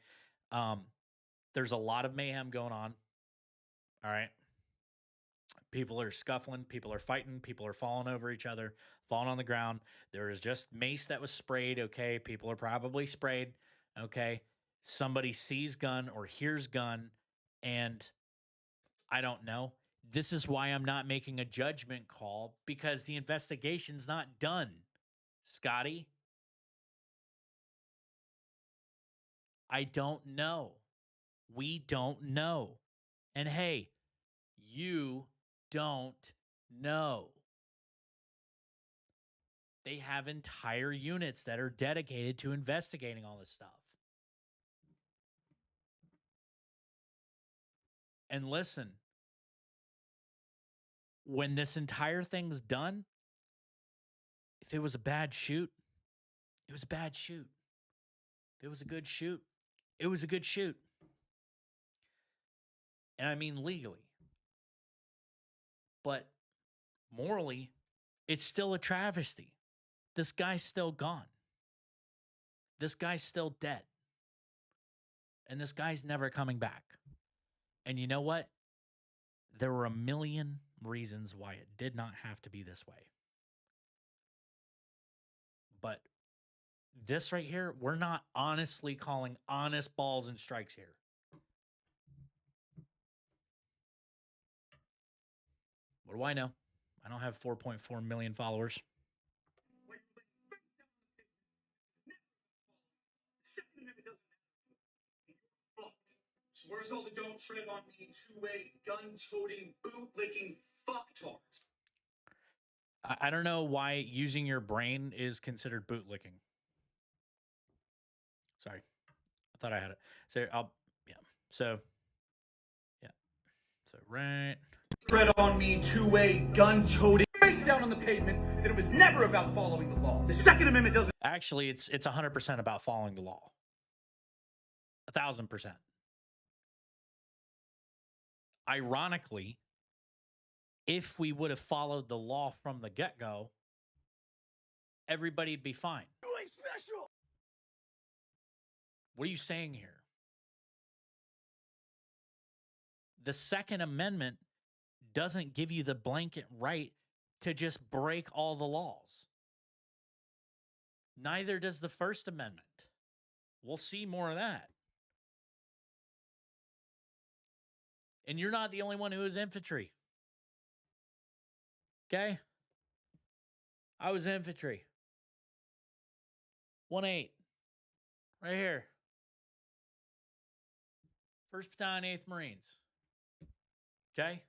There's a lot of mayhem going on. All right. People are scuffling. People are fighting. People are falling over each other, falling on the ground. There is just mace that was sprayed. Okay. People are probably sprayed. Okay. Somebody sees gun or hears gun, and I don't know. This is why I'm not making a judgment call, because the investigation's not done, Scotty. I don't know. We don't know. And hey, you don't know. They have entire units that are dedicated to investigating all this stuff. And listen, when this entire thing's done, if it was a bad shoot, it was a bad shoot. If it was a good shoot, it was a good shoot. And I mean legally. But morally, it's still a travesty. This guy's still gone. This guy's still dead. And this guy's never coming back. And you know what? There were a million reasons why it did not have to be this way. But this right here, we're not honestly calling honest balls and strikes here. What do I know? I don't have 4.4 million followers. So where's all the don't tread on me two-way gun-toting, boot-licking fucktards? I don't know why using your brain is considered bootlicking. Sorry. I thought I had it. So right. Tread on me two-way gun-toting, face down on the pavement, that it was never about following the law. The Second Amendment doesn't. Actually, it's 100% about following the law. 1,000%. Ironically, if we would have followed the law from the get-go, everybody'd be fine. Special. What are you saying here? The Second Amendment doesn't give you the blanket right to just break all the laws. Neither does the First Amendment. We'll see more of that. And you're not the only one who is infantry. Okay? I was infantry. 1-8. Right here. 1st Battalion, 8th Marines. Okay?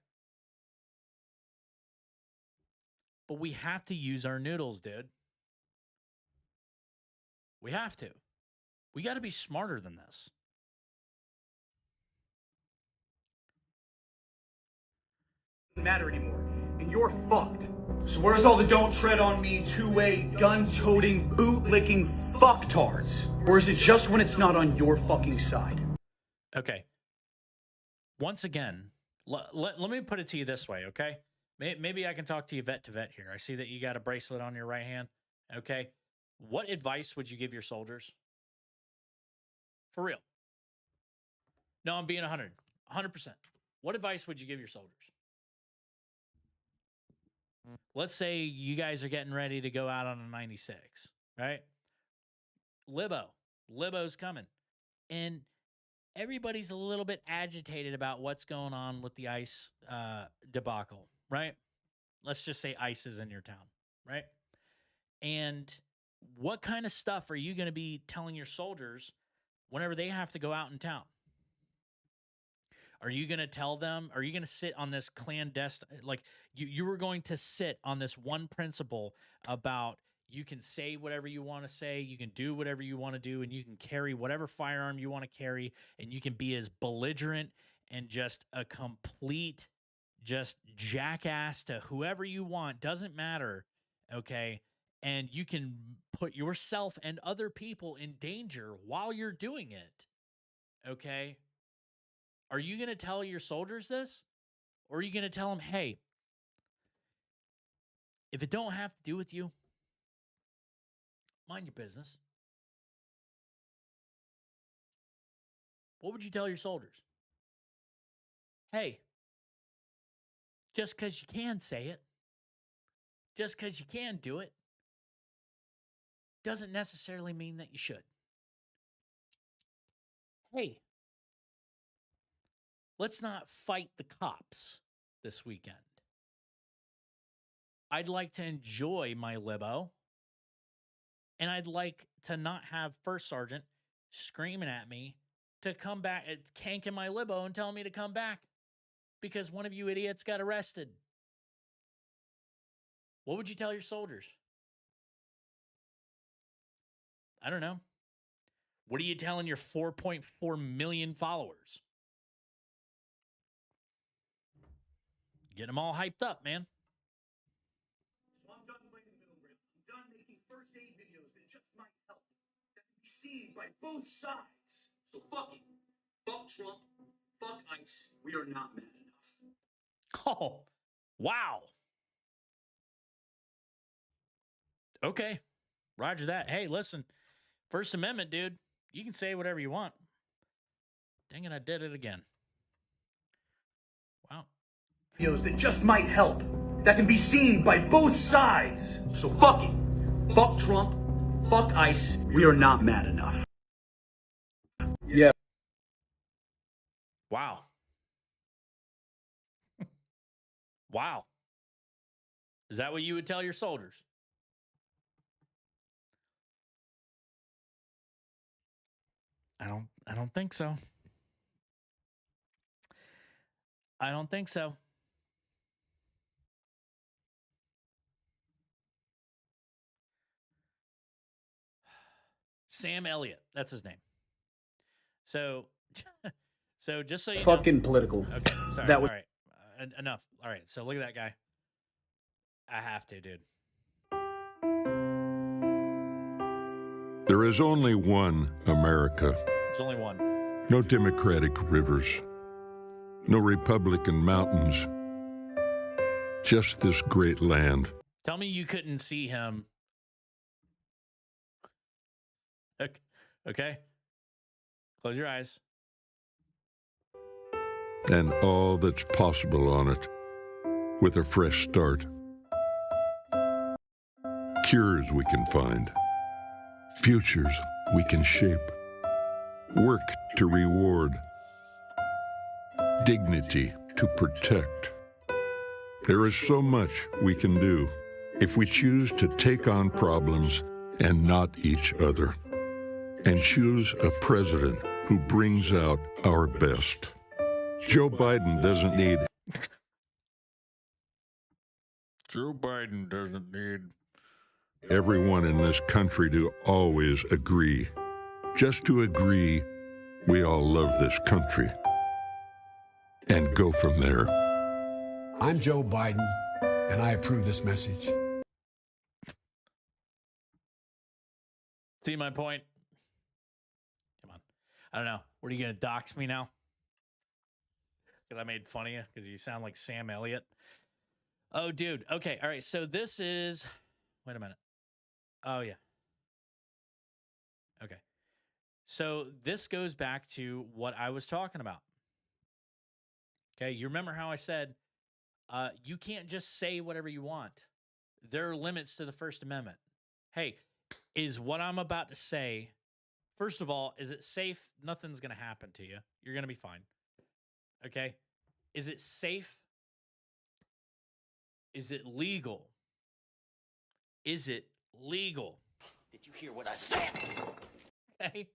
But we have to use our noodles, dude. We have to. We got to be smarter than this. Matter anymore. and you're fucked. So where's all the don't tread on me two-way, gun-toting, boot-licking fucktards? Or is it just when it's not on your fucking side? Okay. Once again, let me put it to you this way, okay? Maybe I can talk to you vet to vet here. I see that you got a bracelet on your right hand, okay? What advice would you give your soldiers? For real. No, I'm being 100%. What advice would you give your soldiers? Let's say you guys are getting ready to go out on a 96, right? Libo's coming. And everybody's a little bit agitated about what's going on with the ICE debacle, right? Let's just say ICE is in your town, right? And what kind of stuff are you going to be telling your soldiers whenever they have to go out in town? Are you going to tell them, are you going to sit on this clandestine, like you were going to sit on this one principle about you can say whatever you want to say, you can do whatever you want to do, and you can carry whatever firearm you want to carry, and you can be as belligerent and just a complete just jackass to whoever you want, doesn't matter, okay? And you can put yourself and other people in danger while you're doing it, okay? Are you going to tell your soldiers this? Or are you going to tell them, hey, if it don't have to do with you, mind your business? What would you tell your soldiers? Hey, just because you can say it, just because you can do it, doesn't necessarily mean that you should. Hey, let's not fight the cops this weekend. I'd like to enjoy my libo, and I'd like to not have First Sergeant screaming at me to come back, canking my libo and telling me to come back because one of you idiots got arrested. What would you tell your soldiers? I don't know. What are you telling your 4.4 million followers? Getting them all hyped up, man. So I'm done playing the middle ground. I'm done making first aid videos that just might help. That can be seen by both sides. So fuck it. Fuck Trump. Fuck ICE. We are not mad enough. Oh, wow. Okay. Roger that. Hey, listen. First Amendment, dude. You can say whatever you want. Dang it, I did it again. Wow. Videos that just might help. That can be seen by both sides. So fuck it. Fuck Trump. Fuck ICE. We are not mad enough. Yeah. Wow. Wow. Is that what you would tell your soldiers? I don't think so. I don't think so. Sam Elliott, that's his name. So just so you Fucking know, political. Okay, sorry. That was all right. Enough. All right. So look at that guy. I have to, dude. There is only one America. There's only one. No Democratic rivers. No Republican mountains. Just this great land. Tell me you couldn't see him. Okay. Close your eyes. And all that's possible on it. With a fresh start. Cures we can find. Futures we can shape. Work to reward. Dignity to protect. There is so much we can do if we choose to take on problems and not each other, and choose a president who brings out our best. Joe Biden doesn't need... Joe Biden doesn't need... everyone in this country to always agree. Just to agree, we all love this country. And go from there. I'm Joe Biden. And I approve this message. See my point? Come on. I don't know. What are you going to dox me now? Because I made fun of you because you sound like Sam Elliott. Oh, dude. Okay. All right. So this is. Wait a minute. Oh, yeah. Okay. So this goes back to what I was talking about. Okay. You remember how I said you can't just say whatever you want. There are limits to the First Amendment. Hey, is what I'm about to say, first of all, is it safe? Nothing's going to happen to you. You're going to be fine. Okay? Is it safe? Is it legal? Is it legal? Did you hear what I said? Okay?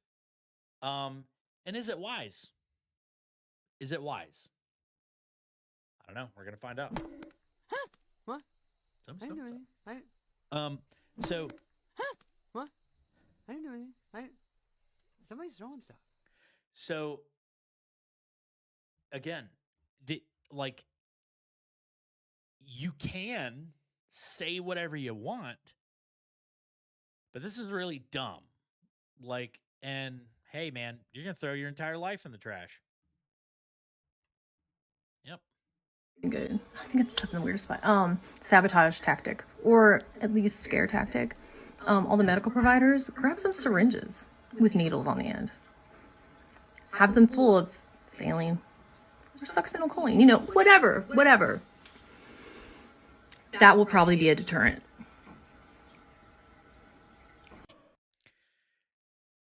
And is it wise? Is it wise? I don't know. We're going to find out. Huh? What? Some. So... Huh? What? I didn't do anything. Somebody's throwing stuff. So, again, you can say whatever you want, but this is really dumb. And hey, man, you're going to throw your entire life in the trash. Yep. Good. I think it's up in the weird spot. Sabotage tactic, or at least scare tactic. All the medical providers, grab some syringes with needles on the end. Have them full of saline or succinylcholine, whatever. That will probably be a deterrent.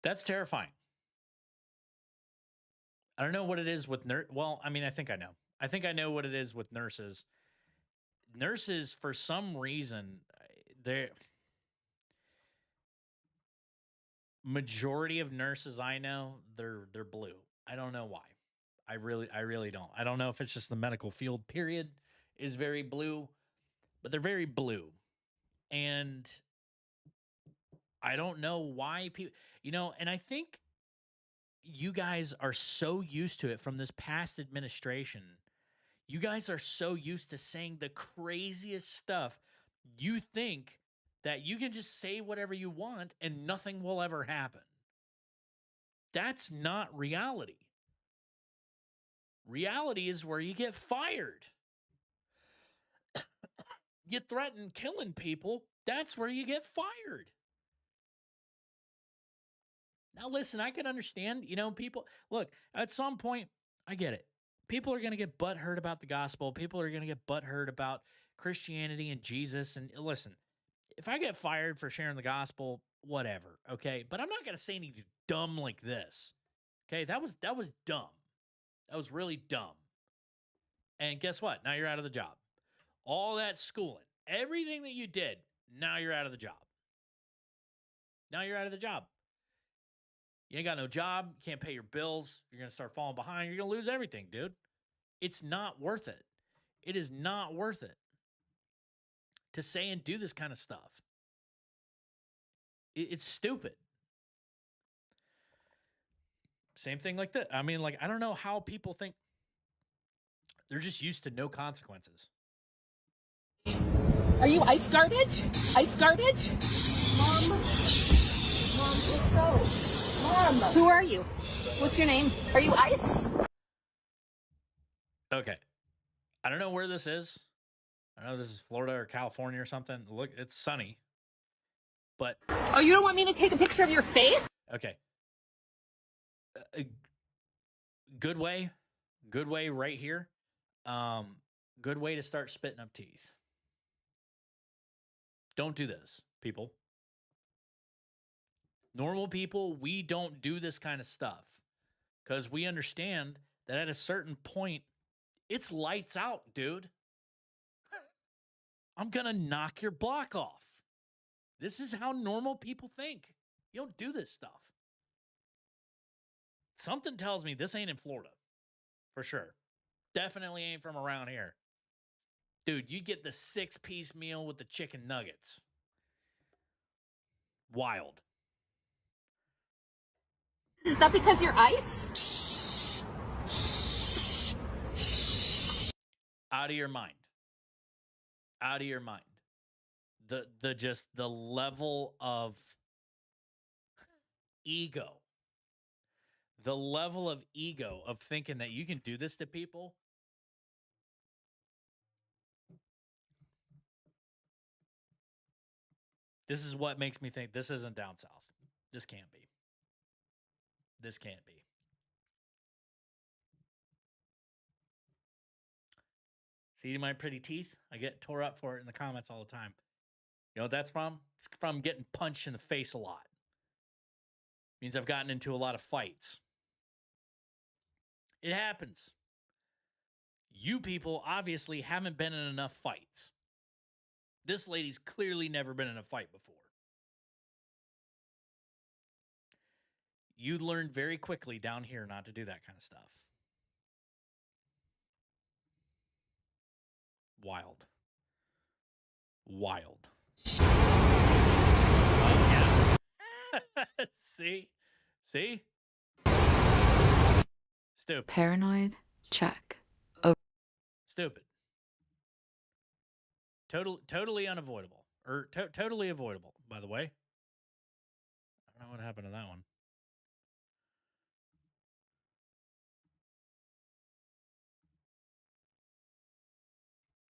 That's terrifying. I don't know what it is with well, I mean, I think I know. I think I know what it is with nurses. Nurses, for some reason, majority of nurses I know, they're blue. I don't know why. I really don't. I don't know if it's just the medical field period is very blue, but they're very blue. And I don't know why people, and I think you guys are so used to it from this past administration. You guys are so used to saying the craziest stuff. You think that you can just say whatever you want and nothing will ever happen. That's not reality. Reality is where you get fired. You threaten killing people, that's where you get fired. Now, listen, I can understand, people, look, at some point, I get it. People are going to get butthurt about the gospel. People are going to get butthurt about Christianity and Jesus. And listen, if I get fired for sharing the gospel, whatever, okay? But I'm not going to say anything dumb like this, okay? That was dumb. That was really dumb. And guess what? Now you're out of the job. All that schooling, everything that you did, now you're out of the job. Now you're out of the job. You ain't got no job. You can't pay your bills. You're going to start falling behind. You're going to lose everything, dude. It's not worth it. It is not worth it to say and do this kind of stuff. It's stupid. Same thing like that. I mean, I don't know how people think. They're just used to no consequences. Are you ice garbage? Ice garbage? Mom, let's go. Mom. Who are you? What's your name? Are you ice? Okay. I don't know where this is. I don't know if this is Florida or California or something. Look, it's sunny. But Oh, you don't want me to take a picture of your face? okay. Good way right here. Good way to start spitting up teeth. Don't do this, people. Normal people, we don't do this kind of stuff because we understand that at a certain point, it's lights out, dude. I'm going to knock your block off. This is how normal people think. You don't do this stuff. Something tells me this ain't in Florida, for sure. Definitely ain't from around here. Dude, you get the 6-piece meal with the chicken nuggets. Wild. Is that because you're ice? Out of your mind. Out of your mind. The level of ego. The level of ego of thinking that you can do this to people. This is what makes me think this isn't down south. This can't be. This can't be. See my pretty teeth? I get tore up for it in the comments all the time. You know what that's from? It's from getting punched in the face a lot. Means I've gotten into a lot of fights. It happens. You people obviously haven't been in enough fights. This lady's clearly never been in a fight before. You learned very quickly down here not to do that kind of stuff. Wild. Wild. Oh, yeah. See? See? Stupid. Paranoid? Check. Stupid. Totally unavoidable. Or totally avoidable, by the way. I don't know what happened to that one.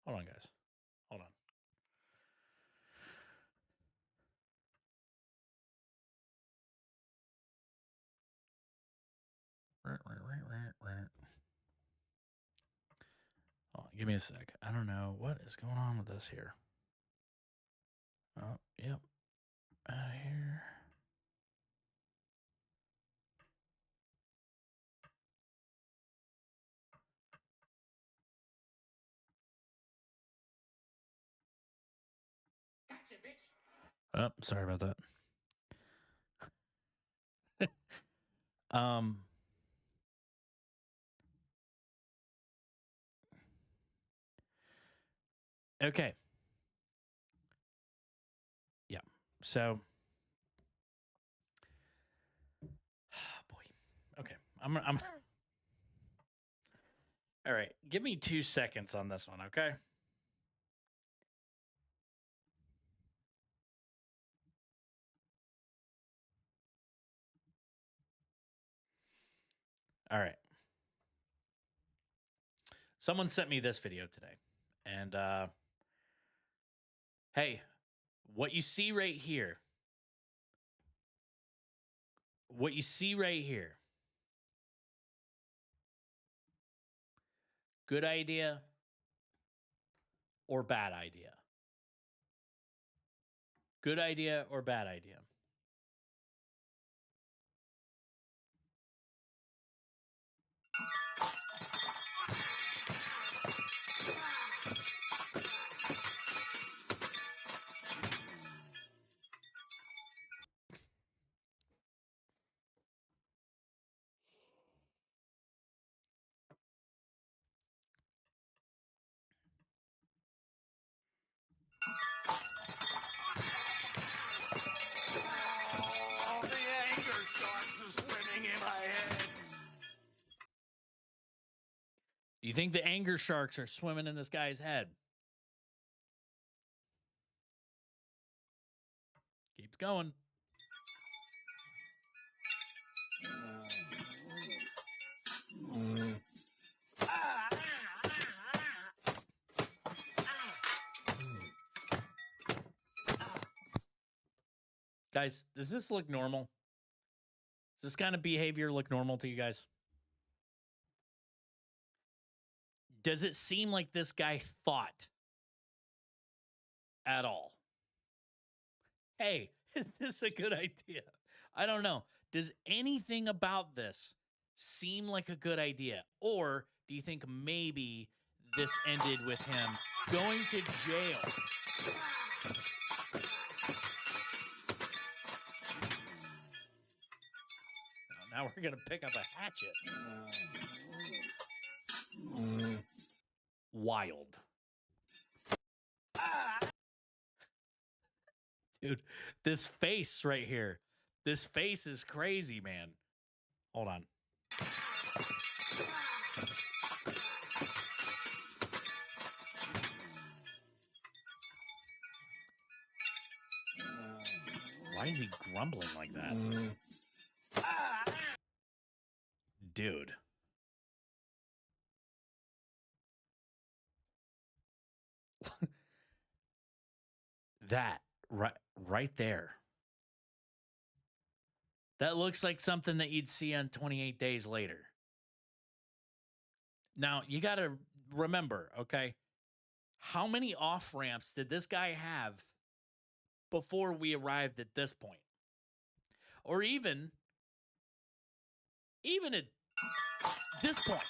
Hold on, guys. Hold on. Hold on, give me a sec. I don't know what is going on with this here. Oh, yep. Out of here. Gotcha, bitch. Oh, sorry about that. Okay. Yeah. So, boy. Okay. I'm all right. Give me 2 seconds on this one, okay? All right. Someone sent me this video today. And hey, what you see right here. What you see right here. Good idea or bad idea? Good idea or bad idea? Oh, the anger sharks are swimming in my head. Do you think the anger sharks are swimming in this guy's head? Keeps going. Guys, does this look normal? Does this kind of behavior look normal to you guys? Does it seem like this guy thought at all? Hey, is this a good idea? I don't know. Does anything about this seem like a good idea? Or do you think maybe this ended with him going to jail? Now we're going to pick up a hatchet. Wild. Dude, this face right here. This face is crazy, man. Hold on. Why is he grumbling like that? Dude. That right there. That looks like something that you'd see on 28 Days Later. Now, you got to remember, okay, how many off-ramps did this guy have before we arrived at this point? Or even at this point.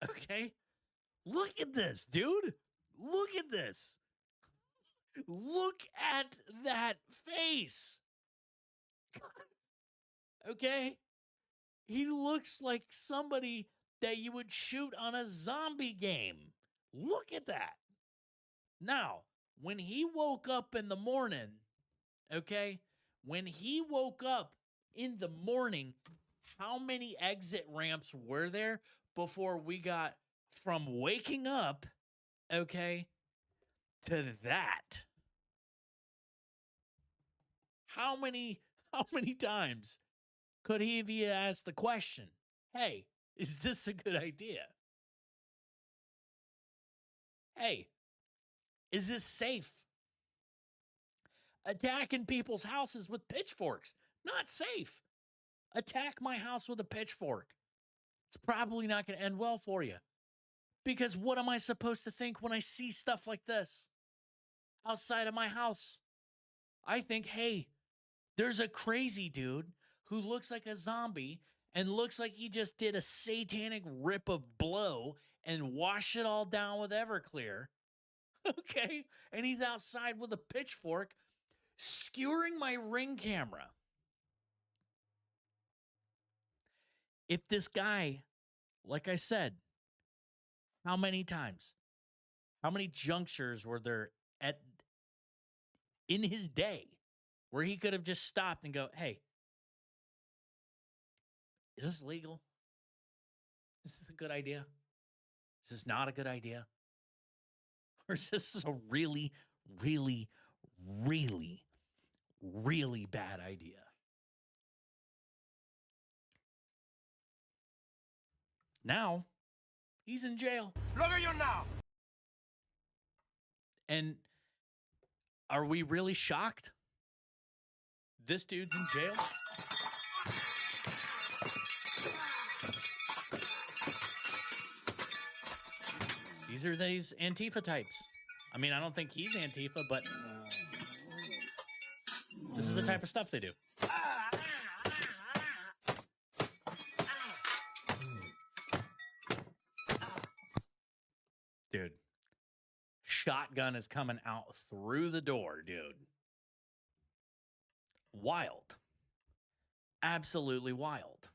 Okay? Look at this, dude. Look at this. Look at that face. Okay? He looks like somebody that you would shoot on a zombie game. Look at that. Now, when he woke up in the morning, okay? When he woke up in the morning, how many exit ramps were there before we got from waking up, okay, to that? How many times could he have asked the question, hey, is this a good idea? Hey, is this safe? Attacking people's houses with pitchforks, not safe. Attack my house with a pitchfork. It's probably not going to end well for you. Because what am I supposed to think when I see stuff like this outside of my house? I think, hey, there's a crazy dude who looks like a zombie and looks like he just did a satanic rip of blow and washed it all down with Everclear. Okay? And he's outside with a pitchfork skewering my Ring camera. If this guy, like I said, how many times, how many junctures were there in his day where he could have just stopped and go, hey, is this legal? Is this a good idea? Is this not a good idea? Or is this a really, really, really, really bad idea? Now, he's in jail. Look at you now. And are we really shocked? This dude's in jail? These are these Antifa types. I mean, I don't think he's Antifa, but this is the type of stuff they do. Dude, shotgun is coming out through the door, dude. Wild. Absolutely wild.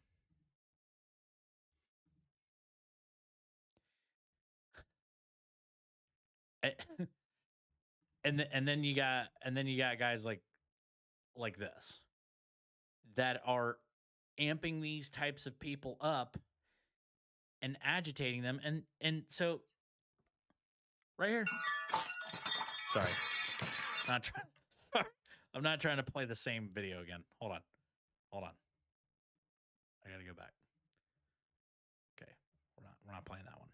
And then you got guys like this that are amping these types of people up and agitating them, and so right here. Sorry. I'm not trying to play the same video again. Hold on. I gotta go back. Okay. We're not playing that one.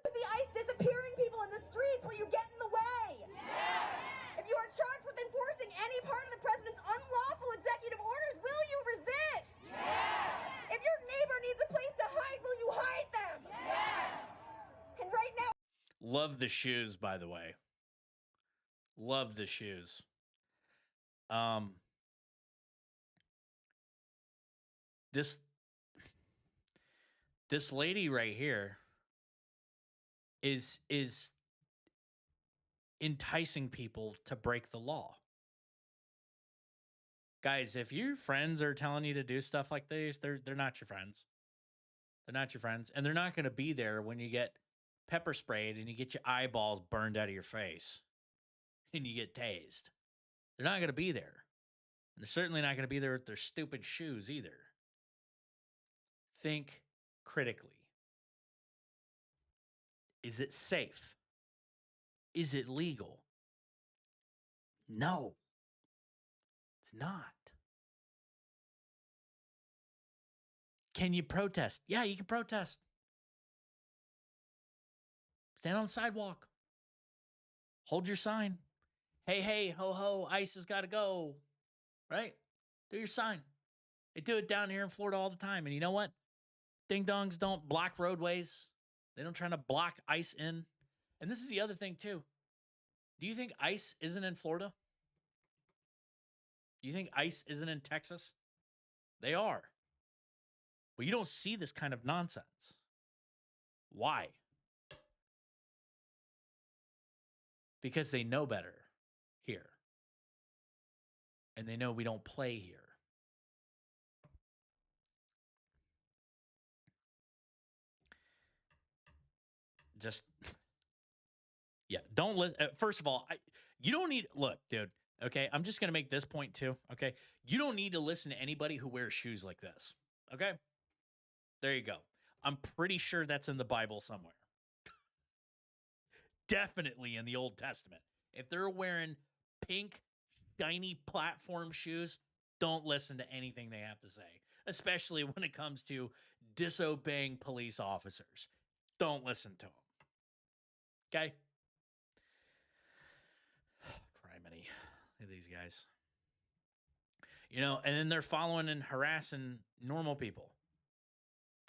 The ICE disappearing people in the streets, will you get in the way? Yes! If you are charged with enforcing any part of the president's unlawful executive orders, will you resist? Yes! If your neighbor needs a place to hide, will you hide them? Yes! And right now... Love the shoes, by the way. Love the shoes. This lady right here is enticing people to break the law. Guys, if your friends are telling you to do stuff like this, they're not your friends. They're not your friends, and they're not going to be there when you get pepper sprayed and you get your eyeballs burned out of your face and you get tased. They're not going to be there. And they're certainly not going to be there with their stupid shoes either. Think critically. Is it safe? Is it legal? No, it's not. Can you protest? Yeah, you can protest. Stand on the sidewalk. Hold your sign. Hey, hey, ho, ho, ICE has got to go. Right? Do your sign. They do it down here in Florida all the time. And you know what? Ding dongs don't block roadways. They don't try to block ICE in. And this is the other thing, too. Do you think ICE isn't in Florida? Do you think ICE isn't in Texas? They are. But you don't see this kind of nonsense. Why? Because they know better here. And they know we don't play here. Just, yeah, don't listen. First of all, you don't need, look, dude, okay? I'm just going to make this point too, okay? You don't need to listen to anybody who wears shoes like this, okay? There you go. I'm pretty sure that's in the Bible somewhere. Definitely in the Old Testament. If they're wearing pink, shiny platform shoes, don't listen to anything they have to say, especially when it comes to disobeying police officers. Don't listen to them. Okay? Criminy. Look at these guys. You know, and then they're following and harassing normal people.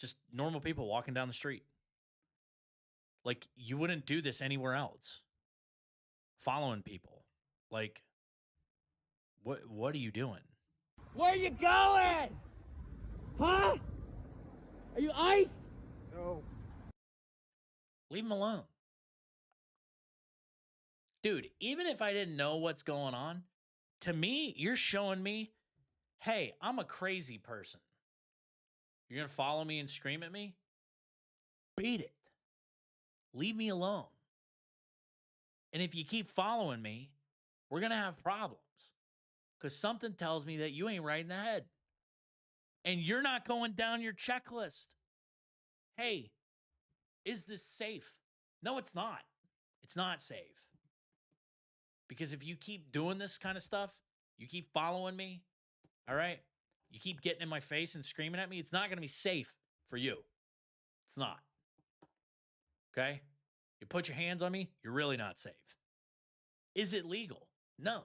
Just normal people walking down the street. Like, you wouldn't do this anywhere else. Following people. Like, what are you doing? Where are you going? Huh? Are you ICE? No. Leave them alone. Dude, even if I didn't know what's going on, to me, you're showing me, hey, I'm a crazy person. You're going to follow me and scream at me? Beat it. Leave me alone. And if you keep following me, we're going to have problems. Because something tells me that you ain't right in the head. And you're not going down your checklist. Hey, is this safe? No, it's not. It's not safe. Because if you keep doing this kind of stuff, you keep following me, all right? You keep getting in my face and screaming at me, it's not going to be safe for you. It's not. Okay? You put your hands on me, you're really not safe. Is it legal? No.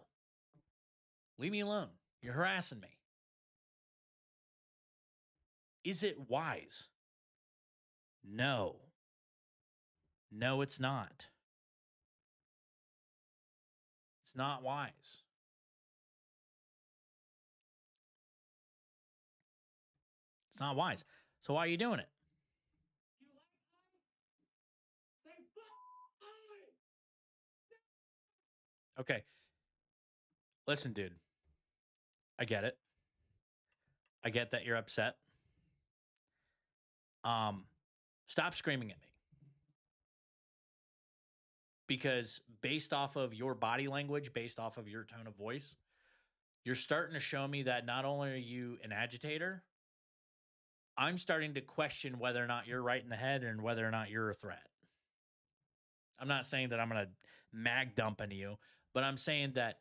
Leave me alone. You're harassing me. Is it wise? No. No, it's not. It's not wise. It's not wise. So why are you doing it? Okay. Listen, dude. I get it. I get that you're upset. Stop screaming at me. Because based off of your body language, based off of your tone of voice, you're starting to show me that not only are you an agitator, I'm starting to question whether or not you're right in the head and whether or not you're a threat. I'm not saying that I'm going to mag dump into you, but I'm saying that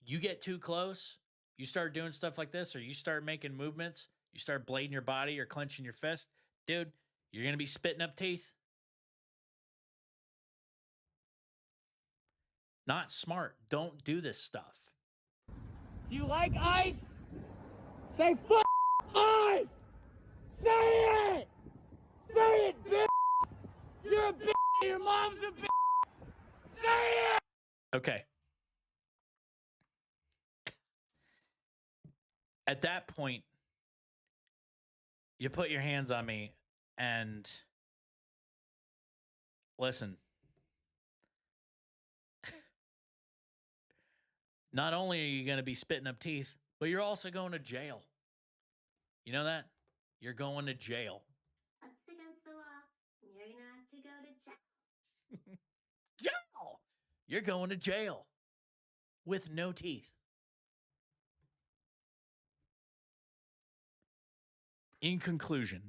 you get too close, you start doing stuff like this, or you start making movements, you start blading your body or clenching your fist, dude, you're going to be spitting up teeth. Not smart. Don't do this stuff. Do you like ICE? Say fuck ICE! Say it! Say it, bitch! You're a bitch! Your mom's a bitch! Say it! Okay. At that point, you put your hands on me and listen. Not only are you going to be spitting up teeth, but you're also going to jail. You know that? You're going to jail. That's against the law. You're gonna have to go to jail. Jail! You're going to jail with no teeth. In conclusion,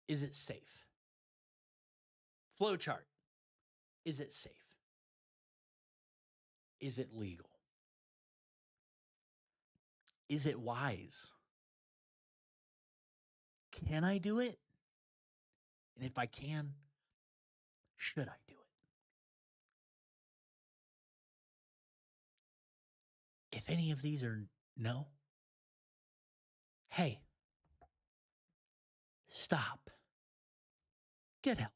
is it safe? Flowchart. Is it safe? Is it legal? Is it wise? Can I do it? And if I can, should I do it? If any of these are no, hey, stop. Get help.